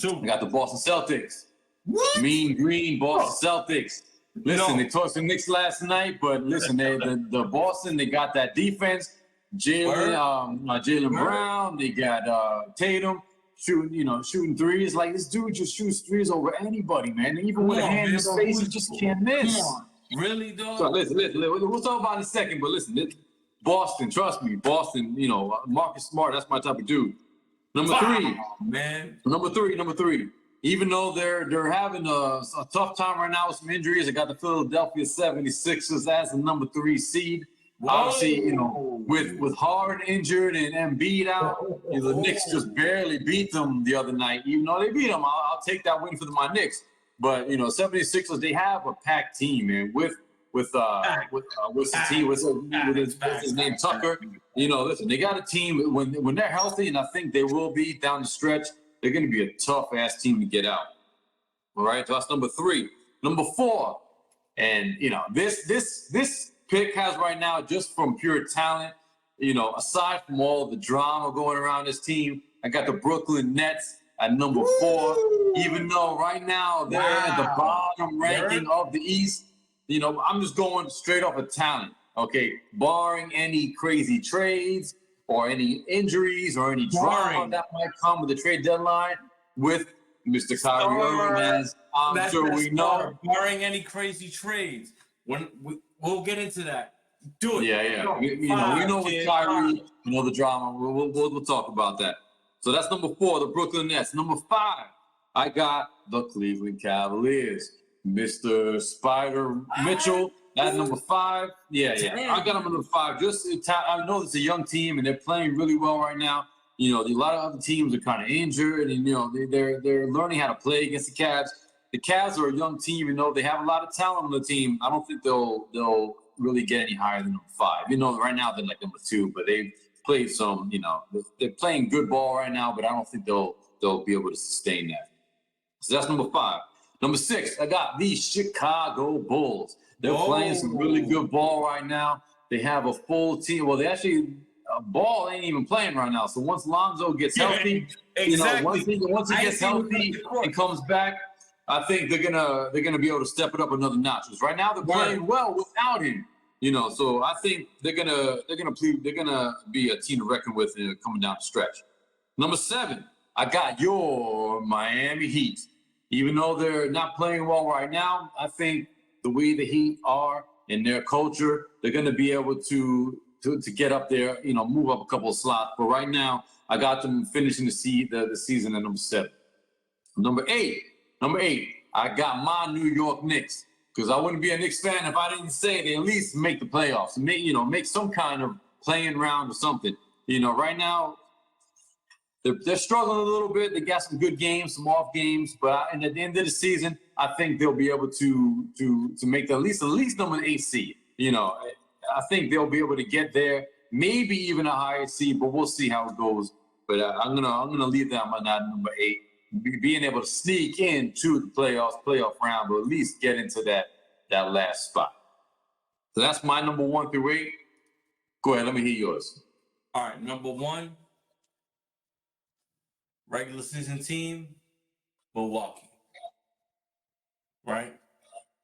I got the Boston Celtics. What? Mean green Boston Celtics. Listen, No. they torched the Knicks last night, but listen, the Boston, they got that defense. Jalen Brown, they got Tatum shooting threes. Like, this dude just shoots threes over anybody, man. And even with a hand in his face, he just can't miss. Come on. Really, dog? So listen, we'll talk about it in a second, but listen, Boston, trust me, Boston, Marcus Smart, that's my type of dude. Number three. Even though they're having a tough time right now with some injuries, I got the Philadelphia 76ers as the number 3 seed. Whoa. Obviously, with Harden injured and Embiid out, the Knicks just barely beat them the other night. Even though they beat them, I'll take that win for my Knicks. But 76ers, they have a packed team, man. With his name Tucker. Listen, they got a team when they're healthy, and I think they will be down the stretch. They're going to be a tough-ass team to get out. All right, so that's number 3. Number 4, and, this pick has right now, just from pure talent, aside from all the drama going around this team, I got the Brooklyn Nets at number 4. Even though right now they're at the bottom ranking of the East, I'm just going straight off of talent, okay? Barring any crazy trades, or any injuries or any drama that might come with the trade deadline with Mr. Kyrie Irving, as I'm sure we know. Barring any crazy trades. We'll get into that. Do it. Yeah. We know with Kyrie, the drama. We'll talk about that. So that's number 4, the Brooklyn Nets. Number 5, I got the Cleveland Cavaliers. Mr. Spider Mitchell. That's number 5. Yeah. I got them at number 5. I know it's a young team and they're playing really well right now. A lot of other teams are kind of injured, and they're learning how to play against the Cavs. The Cavs are a young team, they have a lot of talent on the team. I don't think they'll really get any higher than number 5. Right now they're like number 2, but they've played some. They're playing good ball right now, but I don't think they'll be able to sustain that. So that's number 5. Number 6, I got the Chicago Bulls. They're playing some really good ball right now. They have a full team. Well, they actually ball ain't even playing right now. So once Lonzo gets healthy, once he gets healthy and comes back, I think they're gonna be able to step it up another notch. Because right now they're playing well without him. So I think they're gonna be a team to reckon with coming down the stretch. Number 7, I got your Miami Heat. Even though they're not playing well right now, I think the way the Heat are in their culture, they're going to be able to get up there, move up a couple of slots. But right now, I got them finishing the season at number 7. Number 8, I got my New York Knicks, because I wouldn't be a Knicks fan if I didn't say they at least make the playoffs, make some kind of playing round or something. Right now, they're struggling a little bit. They got some good games, some off games, but at the end of the season, I think they'll be able to make at least number 8 seed. I think they'll be able to get there, maybe even a higher seed, but we'll see how it goes. But I'm gonna leave them on that number 8, being able to sneak into the playoff round, but at least get into that last spot. So that's my number 1 through 8. Go ahead, let me hear yours. All right, number 1. Regular season team, Milwaukee. Right?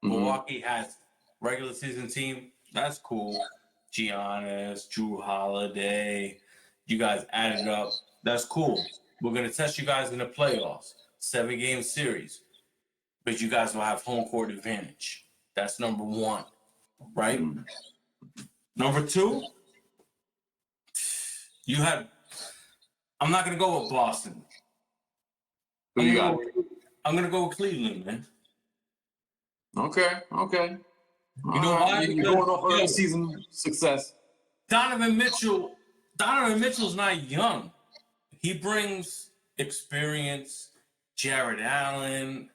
Mm-hmm. Milwaukee has regular season team. That's cool. Giannis, Drew Holiday. You guys added up. That's cool. We're going to test you guys in the playoffs. 7-game series. But you guys will have home court advantage. That's number 1. Right? Mm-hmm. Number 2, I'm not going to go with Boston. Who you got? I'm going to go with Cleveland, man. Okay. You know why? You're going off early season success. Donovan Mitchell's not young. He brings experience. Jared Allen,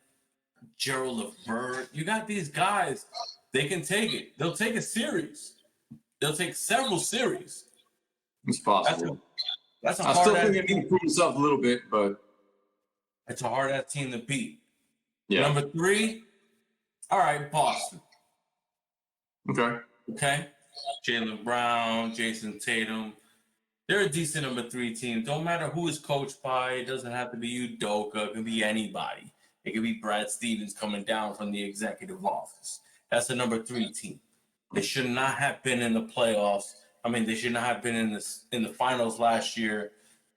Gerald Levert. You got these guys. They can take it. They'll take a series. They'll take several series. It's possible. That's I still think they need to prove themselves a little bit, but it's a hard-ass team to beat. Yeah. Number 3, all right, Boston. Okay. Jaylen Brown, Jason Tatum. They're a decent number 3 team. Don't matter who is coached by. It doesn't have to be Udoka. It can be anybody. It could be Brad Stevens coming down from the executive office. That's a number 3 team. They should not have been in the playoffs. I mean, they should not have been in the finals last year.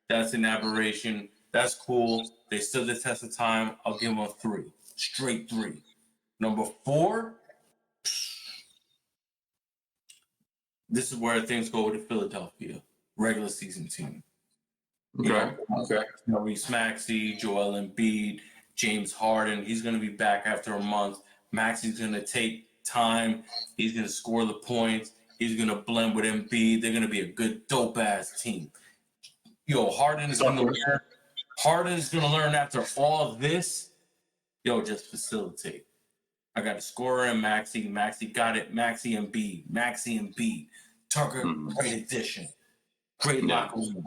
That's an aberration. That's cool. They stood the test of time. I'll give them a 3. Straight 3. Number 4, this is where things go with the Philadelphia regular season team. Okay. Maurice Maxey, Joel Embiid, James Harden. He's going to be back after a month. Maxey's going to take time. He's going to score the points. He's going to blend with Embiid. They're going to be a good, dope-ass team. Yo, Harden is going to learn. Harden is going to learn after all of this. Yo, just facilitate. I got a scorer in Maxey. Maxey got it. Maxey Embiid. Tucker, great addition. Great locker room.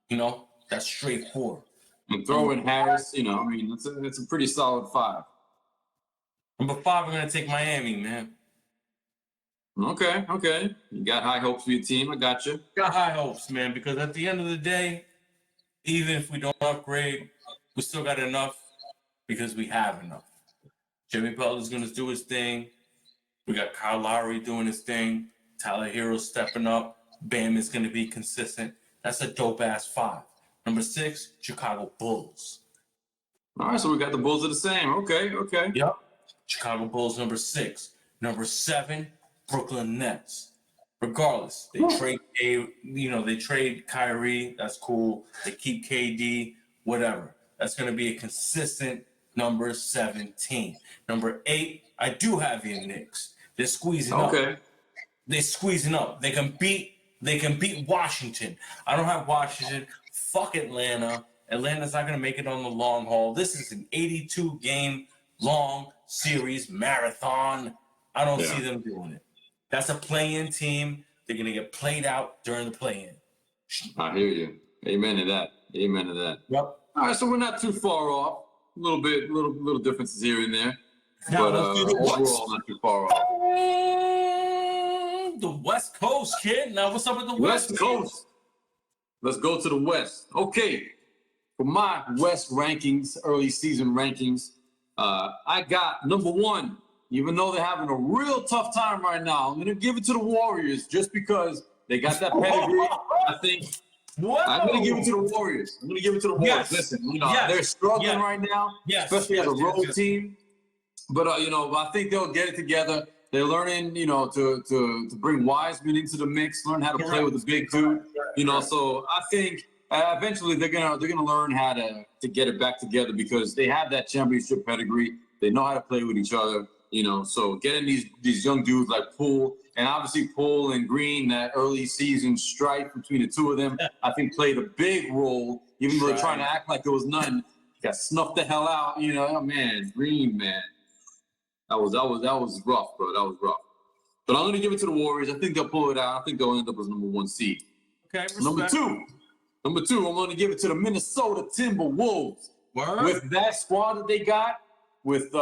You know, that's straightforward. And throw in Harris, you know, I mean, it's a pretty solid 5. Number 5, I'm going to take Miami, man. Okay. You got high hopes for your team. I got you. Got high hopes, man, because at the end of the day, even if we don't upgrade, we still got enough because we have enough. Jimmy Butler's going to do his thing. We got Kyle Lowry doing his thing. Tyler Hero stepping up. Bam is going to be consistent. That's a dope-ass 5. Number 6, Chicago Bulls. All right, so we got the Bulls are the same. Okay. Yep. Chicago Bulls, number 6. Number 7, Brooklyn Nets. Regardless, they trade Kyrie. That's cool. They keep KD. Whatever. That's going to be a consistent number 17. Number 8, I do have the Knicks. They're squeezing up. They're squeezing up. They can beat Washington. I don't have Washington. Fuck Atlanta. Atlanta's not going to make it on the long haul. This is an 82-game long series marathon. I don't see them doing it. That's a play-in team. They're going to get played out during the play-in. I hear you. Amen to that. Yep. All right, so we're not too far off. A little differences here and there. Now, but overall, not too far off. The West Coast, kid. Now, what's up with the West Coast? Let's go to the West. Okay. For my West rankings, early season rankings, I got number 1. Even though they're having a real tough time right now, I'm going to give it to the Warriors just because they got that pedigree. I think I'm going to give it to the Warriors. Yes. Listen, they're struggling right now, especially as a road team. But, I think they'll get it together. They're learning, to bring Wiseman into the mix, learn how to play with the big dude. So I think eventually they're gonna learn how to get it back together because they have that championship pedigree. They know how to play with each other. So getting these young dudes like Poole and obviously Poole and Green, that early season strife between the two of them, I think played a big role. Even though they're trying to act like there was none, got snuffed the hell out. Green, man. That was rough, bro. That was rough. But I'm gonna give it to the Warriors. I think they'll pull it out. I think they'll end up as number 1 seed. Okay. Number two, I'm gonna give it to the Minnesota Timberwolves. Word? With that squad that they got, with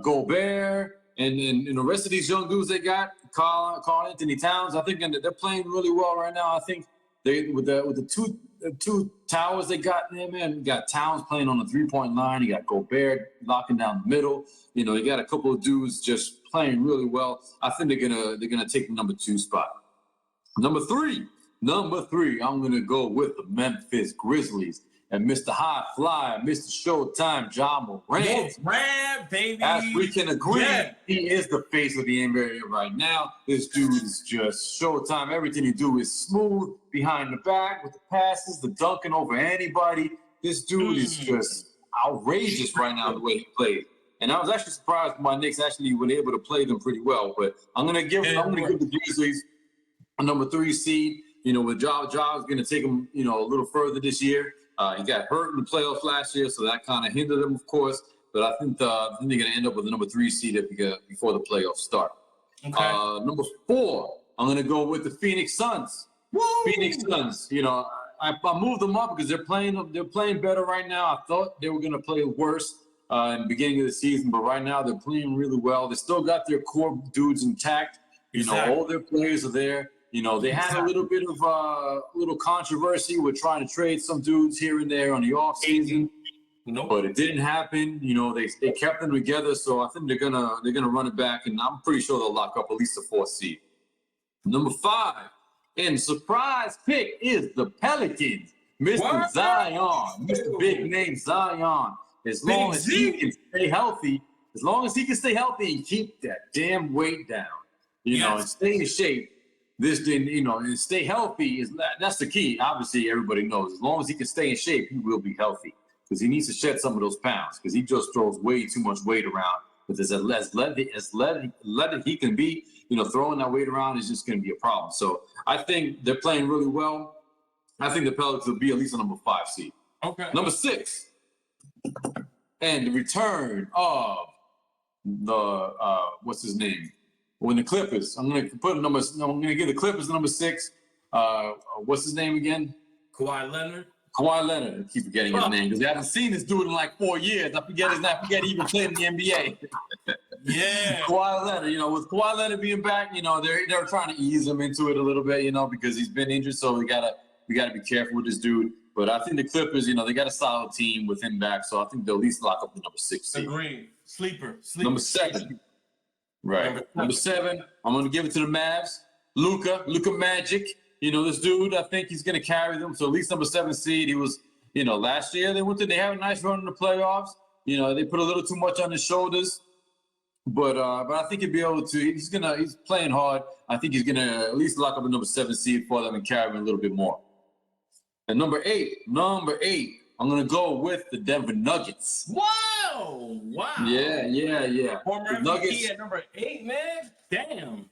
Gobert and the rest of these young dudes they got, Karl Anthony Towns. I think they're playing really well right now. I think they with the two towers they got there, man. You got Towns playing on the 3-point line. You got Gobert locking down the middle. You got a couple of dudes just playing really well. I think they're gonna take the number 2 spot. Number three, I'm gonna go with the Memphis Grizzlies and Mr. High Flyer, Mr. Showtime, Ja Morant. Morant, baby. As we can agree, he is the face of the NBA right now. This dude is just Showtime. Everything he do is smooth, behind the back, with the passes, the dunking over anybody. This dude is just outrageous right now the way he plays. And I was actually surprised my Knicks actually were able to play them pretty well. But I'm gonna give the Grizzlies a number 3 seed. With Ja is gonna take them, a little further this year. He got hurt in the playoffs last year, so that kind of hindered him, of course. But I think they're going to end up with the number 3 seed before the playoffs start. Okay. Number 4, I'm going to go with the Phoenix Suns. Woo! Phoenix Suns. I moved them up because they're playing better right now. I thought they were going to play worse in the beginning of the season, but right now they're playing really well. They still got their core dudes intact. Exactly. All their players are there. You know, they had a little bit of little controversy with trying to trade some dudes here and there on the offseason. Nope. But it didn't happen. You know, they kept them together, so I think they're gonna run it back, and I'm pretty sure they'll lock up at least the 4th seed. Number 5, and surprise pick is the Pelicans. Mr. Zion, Mr. Big Name Zion. As long as he can stay healthy, and keep that damn weight down, you know, and stay in shape. And stay healthy that's the key. Obviously, everybody knows. As long as he can stay in shape, he will be healthy. Because he needs to shed some of those pounds, because he just throws way too much weight around. But as lead he can be, you know, throwing that weight around is just going to be a problem. So I think they're playing really well. I think the Pelicans will be at least a number 5 seed. Okay. Number 6, and the return of the what's his name? When the Clippers, I'm going to give the Clippers number 6. What's his name again? Kawhi Leonard. I keep forgetting his name because I haven't seen this dude in like 4 years. I forget his name. I forget he even played in the NBA. Yeah. Kawhi Leonard, you know, with Kawhi Leonard being back, you know, they're trying to ease him into it a little bit, you know, because he's been injured. So we gotta be careful with this dude. But I think the Clippers, you know, they got a solid team with him back. So I think they'll at least lock up the number 6 seed. Agreed. Sleeper. Number 7. Right. Number 7, I'm going to give it to the Mavs. Luka Magic. You know, this dude, I think he's going to carry them. So at least number 7 seed. He was, you know, last year they had a nice run in the playoffs. You know, they put a little too much on his shoulders. But I think he'll be able to. He's playing hard. I think he's going to at least lock up a number 7 seed for them and carry them a little bit more. And number 8, I'm going to go with the Denver Nuggets. Wow. Yeah. Former MVP Nuggets at number 8, man. Damn.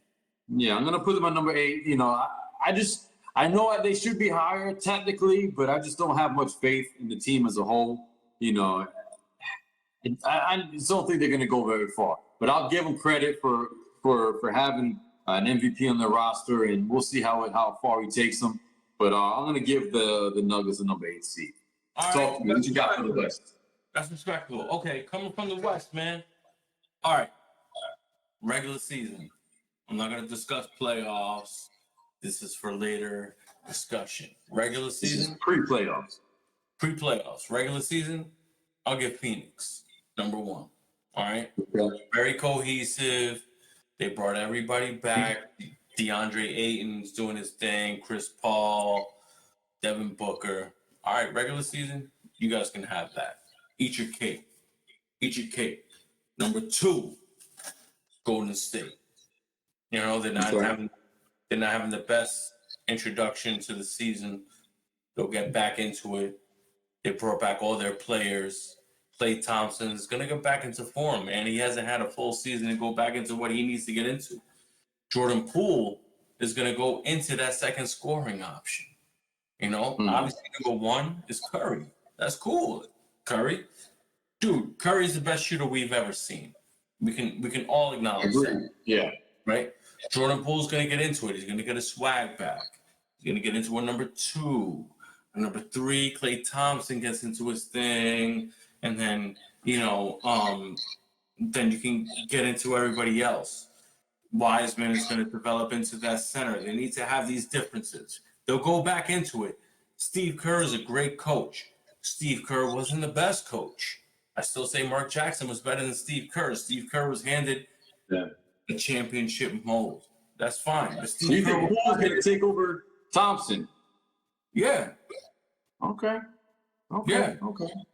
Yeah, I'm gonna put them at number 8. You know, I know they should be higher technically, but I just don't have much faith in the team as a whole. You know, I just don't think they're gonna go very far. But I'll give them credit for having an MVP on their roster, and we'll see how far he takes them. But I'm gonna give the Nuggets a number 8 seed. All Talk right, to me. What you got for the West? That's respectable. Okay, coming from the West, man. All right. Regular season. I'm not going to discuss playoffs. This is for later discussion. Regular season. This is pre-playoffs. Pre-playoffs. Regular season, I'll give Phoenix number 1. All right? Okay. Very cohesive. They brought everybody back. DeAndre Ayton's doing his thing. Chris Paul, Devin Booker. All right, regular season, you guys can have that. Eat your cake. Number 2, Golden State. You know, they're not having the best introduction to the season. They'll get back into it. They brought back all their players. Klay Thompson is going to get back into form, and he hasn't had a full season to go back into what he needs to get into. Jordan Poole is going to go into that second scoring option. You know, obviously number 1 is Curry. That's cool. Curry. Dude, Curry's the best shooter we've ever seen. We can all acknowledge that. Yeah. Right? Jordan Poole's going to get into it. He's going to get his swag back. He's going to get into a number 2. A number 3, Klay Thompson gets into his thing. And then, you know, then you can get into everybody else. Wiseman is going to develop into that center. They need to have these differences. They'll go back into it. Steve Kerr is a great coach. Steve Kerr wasn't the best coach. I still say Mark Jackson was better than Steve Kerr. Steve Kerr was handed the championship mold. That's fine. But Steve So you Kerr think Poole's going to take over Thompson? Yeah. Okay. Yeah.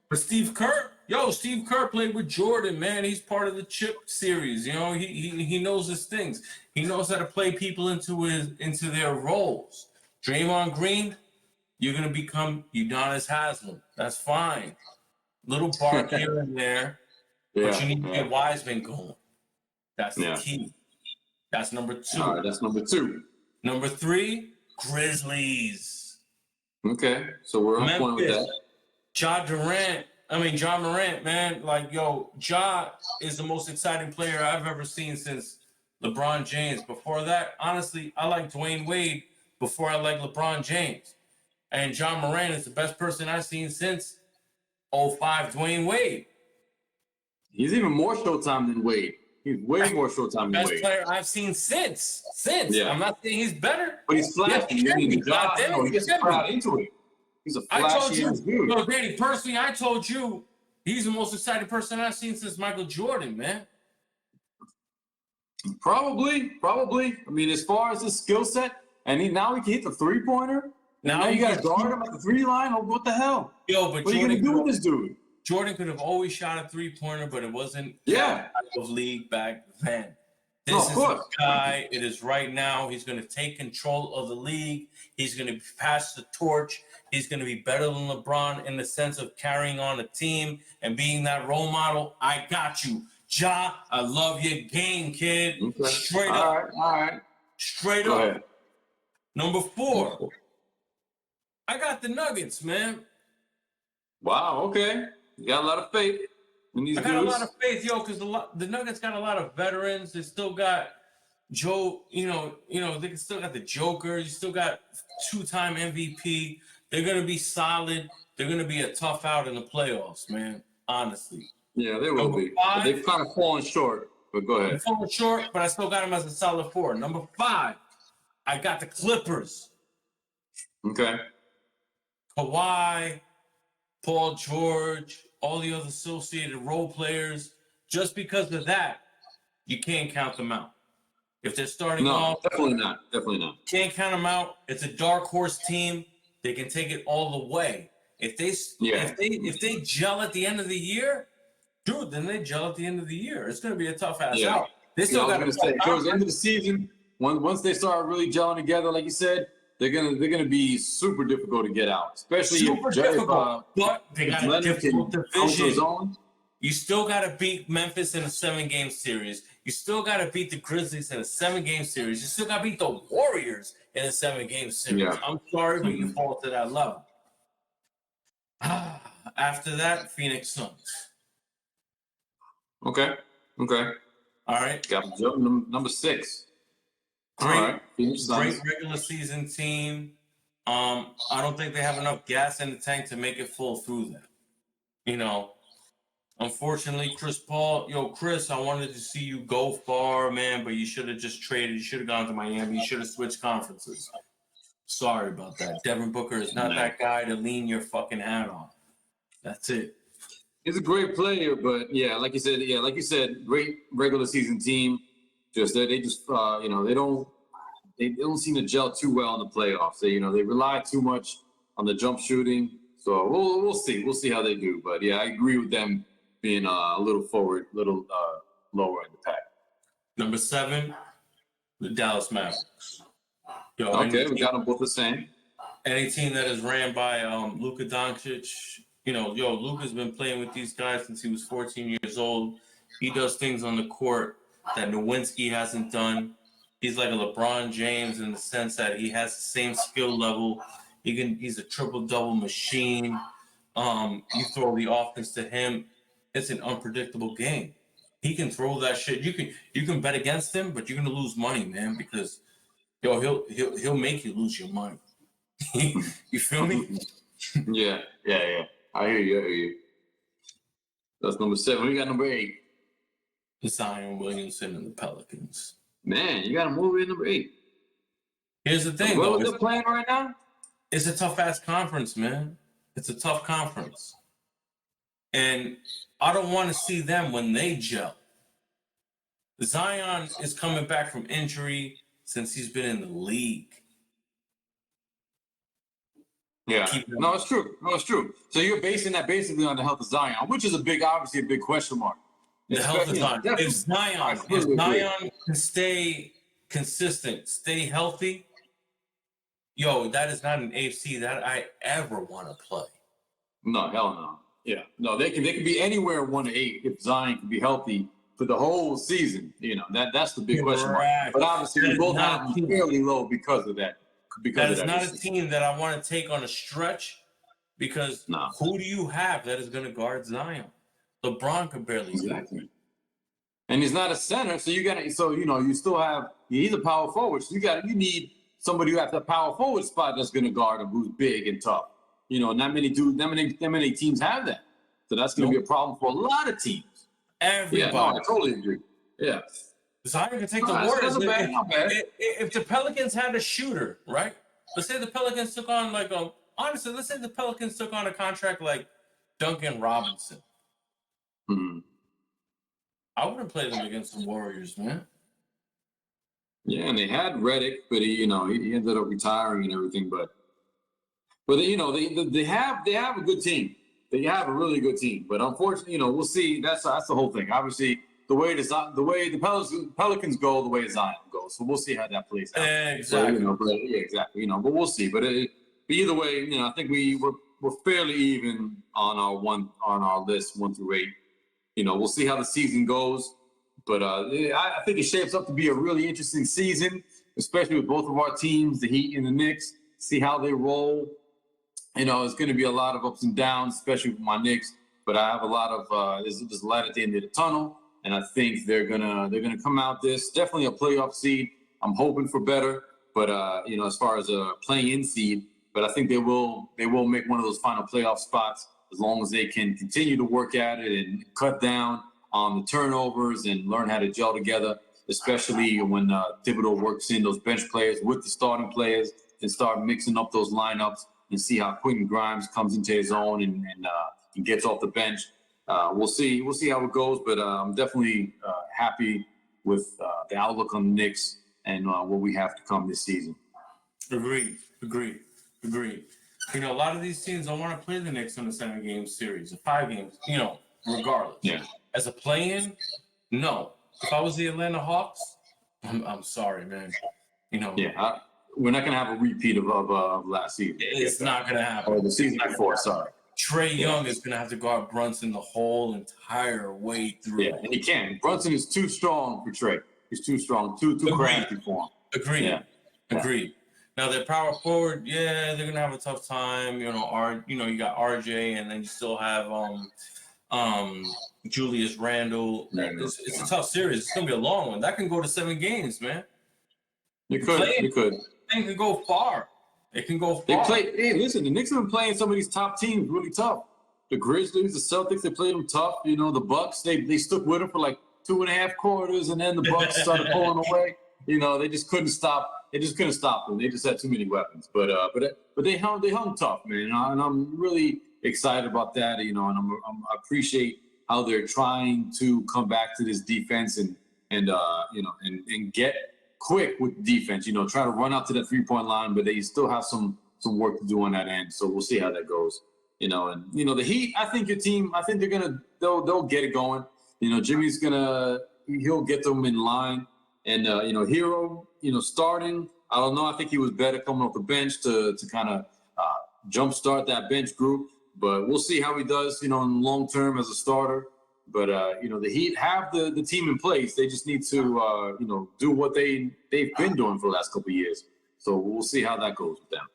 But Steve Kerr played with Jordan, man. He's part of the chip series. You know, he knows his things. He knows how to play people into their roles. Draymond Green, you're gonna become Udonis Haslem. That's fine. Little bark here and there, but you need to get Wiseman going. That's the key. That's number 2. All right, that's number 2. Number 3, Grizzlies. Okay, so we're on point with that. John Morant, man. Like, yo, Ja is the most exciting player I've ever seen since LeBron James. Before that, honestly, I like Dwayne Wade before I like LeBron James. And John Morant is the best person I've seen since 05 Dwayne Wade. He's even more Showtime than Wade. He's way more short-time than Best Wade. player I've seen since. Yeah. I'm not saying he's better. But he's flashy. Yes, He God damn it, he gets he crowd into it. He's a I told flashy you, ass dude. no, Danny, personally, I told you he's the most exciting person I've seen since Michael Jordan, man. Probably. I mean, as far as his skill set, and now he can hit the three-pointer. Now you got to guard him at the three line. Oh, what the hell? Yo, but what are you gonna do with this dude? Jordan could have always shot a three-pointer, but it wasn't Yeah. that type of league back then. This No, of is course. the guy. It is right now. He's going to take control of the league. He's going to pass the torch. He's going to be better than LeBron in the sense of carrying on a team and being that role model. I got you. Ja, I love your game, kid. Okay. Straight All up. right. Straight Go up. ahead. Number 4. I got the Nuggets, man. Wow. Okay. You got a lot of faith in these I got dudes. a lot of faith, yo, because the Nuggets got a lot of veterans. They still got Joe, they can still got the Joker. You still got 2-time MVP. They're gonna be solid. They're gonna be a tough out in the playoffs, man. Honestly. Yeah, they will be. 5, They've kind of fallen short, but go I'm ahead. falling short, but I still got them as a solid 4. Number 5, I got the Clippers. Okay. Kawhi, Paul George, all the other associated role players. Just because of that, you can't count them out. If they're starting off, definitely not. can't count them out. It's a dark horse team. They can take it all the way. If they gel at the end of the year, dude, then they gel at the end of the year. It's gonna be a tough ass out. They still got to say towards the end of the season, once they start really gelling together, like you said, they're gonna be super difficult to get out, especially super difficult. But they got a difficult division. You still got to beat Memphis in a 7-game series. You still got to beat the Grizzlies in a 7-game series. You still got to beat the Warriors in a 7-game series. Yeah. I'm sorry, but you fall to that level. After that, Phoenix Suns. Okay. All right. Got number 6. Great, All right. Phoenix Suns. great regular season team. I don't think they have enough gas in the tank to make it full through that. Unfortunately, Chris Paul, Chris, I wanted to see you go far, man, but you should have just traded. You should have gone to Miami. You should have switched conferences. Sorry about that. Devin Booker is not that guy to lean your fucking hat on. That's it. He's a great player, but like you said, great regular season team. They don't seem to gel too well in the playoffs. They rely too much on the jump shooting. So we'll see. We'll see how they do. But I agree with them being a little forward, lower in the pack. Number 7, the Dallas Mavericks. Okay, we got them both the same. Any team that is ran by Luka Doncic, Luka's been playing with these guys since he was 14 years old. He does things on the court that Nowinski hasn't done. He's like a LeBron James in the sense that he has the same skill level. He's a triple-double machine. You throw the offense to him, it's an unpredictable game. He can throw that shit. You can bet against him, but you're gonna lose money, man, because he'll make you lose your money. You feel me? Yeah. I hear you. That's number 7. We got number 8. Zion Williamson and the Pelicans. Man, you got to move in number 8. Here's the thing, though. What they're playing right now? It's a tough-ass conference, man. It's a tough conference. And I don't want to see them when they gel. Zion is coming back from injury since he's been in the league. Yeah. No, it's true. So you're basing that basically on the health of Zion, which is obviously a big question mark. The health of Zion. If Zion can stay consistent, stay healthy, that is not an AFC that I ever want to play. No, hell no. Yeah. No, they can be anywhere 1 to 8 if Zion can be healthy for the whole season. That's the big question mark. But obviously we both have them fairly low because of that. That is not a team that I want to take on a stretch because who do you have that is going to guard Zion? LeBron could barely do it. And he's not a center, so you still have he's a power forward. So you need somebody who has that power forward spot that's going to guard him, who's big and tough. Not many teams have that. So that's going to be a problem for a lot of teams. Everybody. Yeah, no, I totally agree. Yeah. Zion can take the Alright, Warriors. not bad, not bad. If the Pelicans had a shooter, right? Let's say the Pelicans took on honestly, let's say the Pelicans took on a contract like Duncan Robinson. Hmm. I wouldn't play them against the Warriors, man. Yeah, and they had Reddick, but he ended up retiring and everything. But they have a good team. They have a really good team. But unfortunately, we'll see. That's the whole thing. Obviously, the way the Pelicans go, the way Zion goes. So we'll see how that plays out. Exactly. Exactly. But we'll see. But either way, I think we're fairly even on our list 1 through 8. We'll see how the season goes. But I think it shapes up to be a really interesting season, especially with both of our teams, the Heat and the Knicks. See how they roll. It's going to be a lot of ups and downs, especially with my Knicks. But I have a lot of there's light at the end of the tunnel, and I think they're gonna come out this definitely a playoff seed. I'm hoping for better, but as far as a play-in seed, but I think they will make one of those final playoff spots as long as they can continue to work at it and cut down on the turnovers and learn how to gel together, especially when Thibodeau works in those bench players with the starting players and start mixing up those lineups and see how Quentin Grimes comes into his own and gets off the bench. We'll see how it goes, but I'm definitely happy with the outlook on the Knicks and what we have to come this season. Agreed. A lot of these teams don't want to play the Knicks in a 7-game series, or 5 games, regardless. Yeah. As a play-in, no. If I was the Atlanta Hawks, I'm sorry, man. Yeah, we're not going to have a repeat of last season. It's not going to happen. Or the season before, sorry. Trae Young is going to have to guard Brunson the whole entire way through. Yeah, and he can. Brunson is too strong for Trae. He's too strong, too crafty for him. Agreed. Yeah. Agreed. Now their power forward, they're gonna have a tough time. You got RJ, and then you still have Julius Randle. It's a tough series. It's gonna be a long one. That can go to 7 games, man. You could. It can go far. It can go far. Hey, listen, the Knicks have been playing some of these top teams really tough. The Grizzlies, the Celtics, they played them tough. The Bucks, they stuck with them for like 2.5 quarters, and then the Bucks started pulling away. They just couldn't stop. They just couldn't stop them. They just had too many weapons. But they hung tough, man. And I'm really excited about that. And I appreciate how they're trying to come back to this defense and get quick with defense. Try to run out to that 3-point line, but they still have some work to do on that end. So we'll see how that goes. The Heat. I think your team. I think they'll get it going. Jimmy's he'll get them in line. And Hero, starting. I don't know. I think he was better coming off the bench to kind of jumpstart that bench group. But we'll see how he does, in long term as a starter. But the Heat have the team in place. They just need to do what they've been doing for the last couple of years. So we'll see how that goes with them.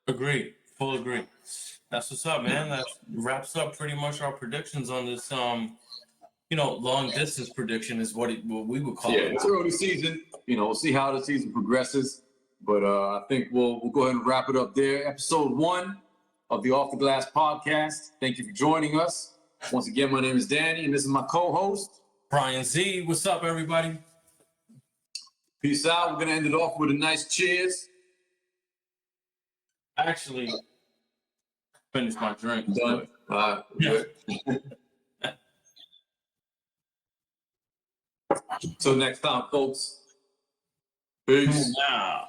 Agreed. Full agree. That's what's up, man. That wraps up pretty much our predictions on this. Long distance prediction is what we would call it. Yeah, it's early season. We'll see how the season progresses. But I think we'll go ahead and wrap it up there. Episode 1 of the Off the Glass podcast. Thank you for joining us. Once again, my name is Danny, and this is my co-host, Bryan Z. What's up, everybody? Peace out. We're going to end it off with a nice cheers. Actually, finished my drink. Done. All right. Good. Till next time, folks. Peace. Now.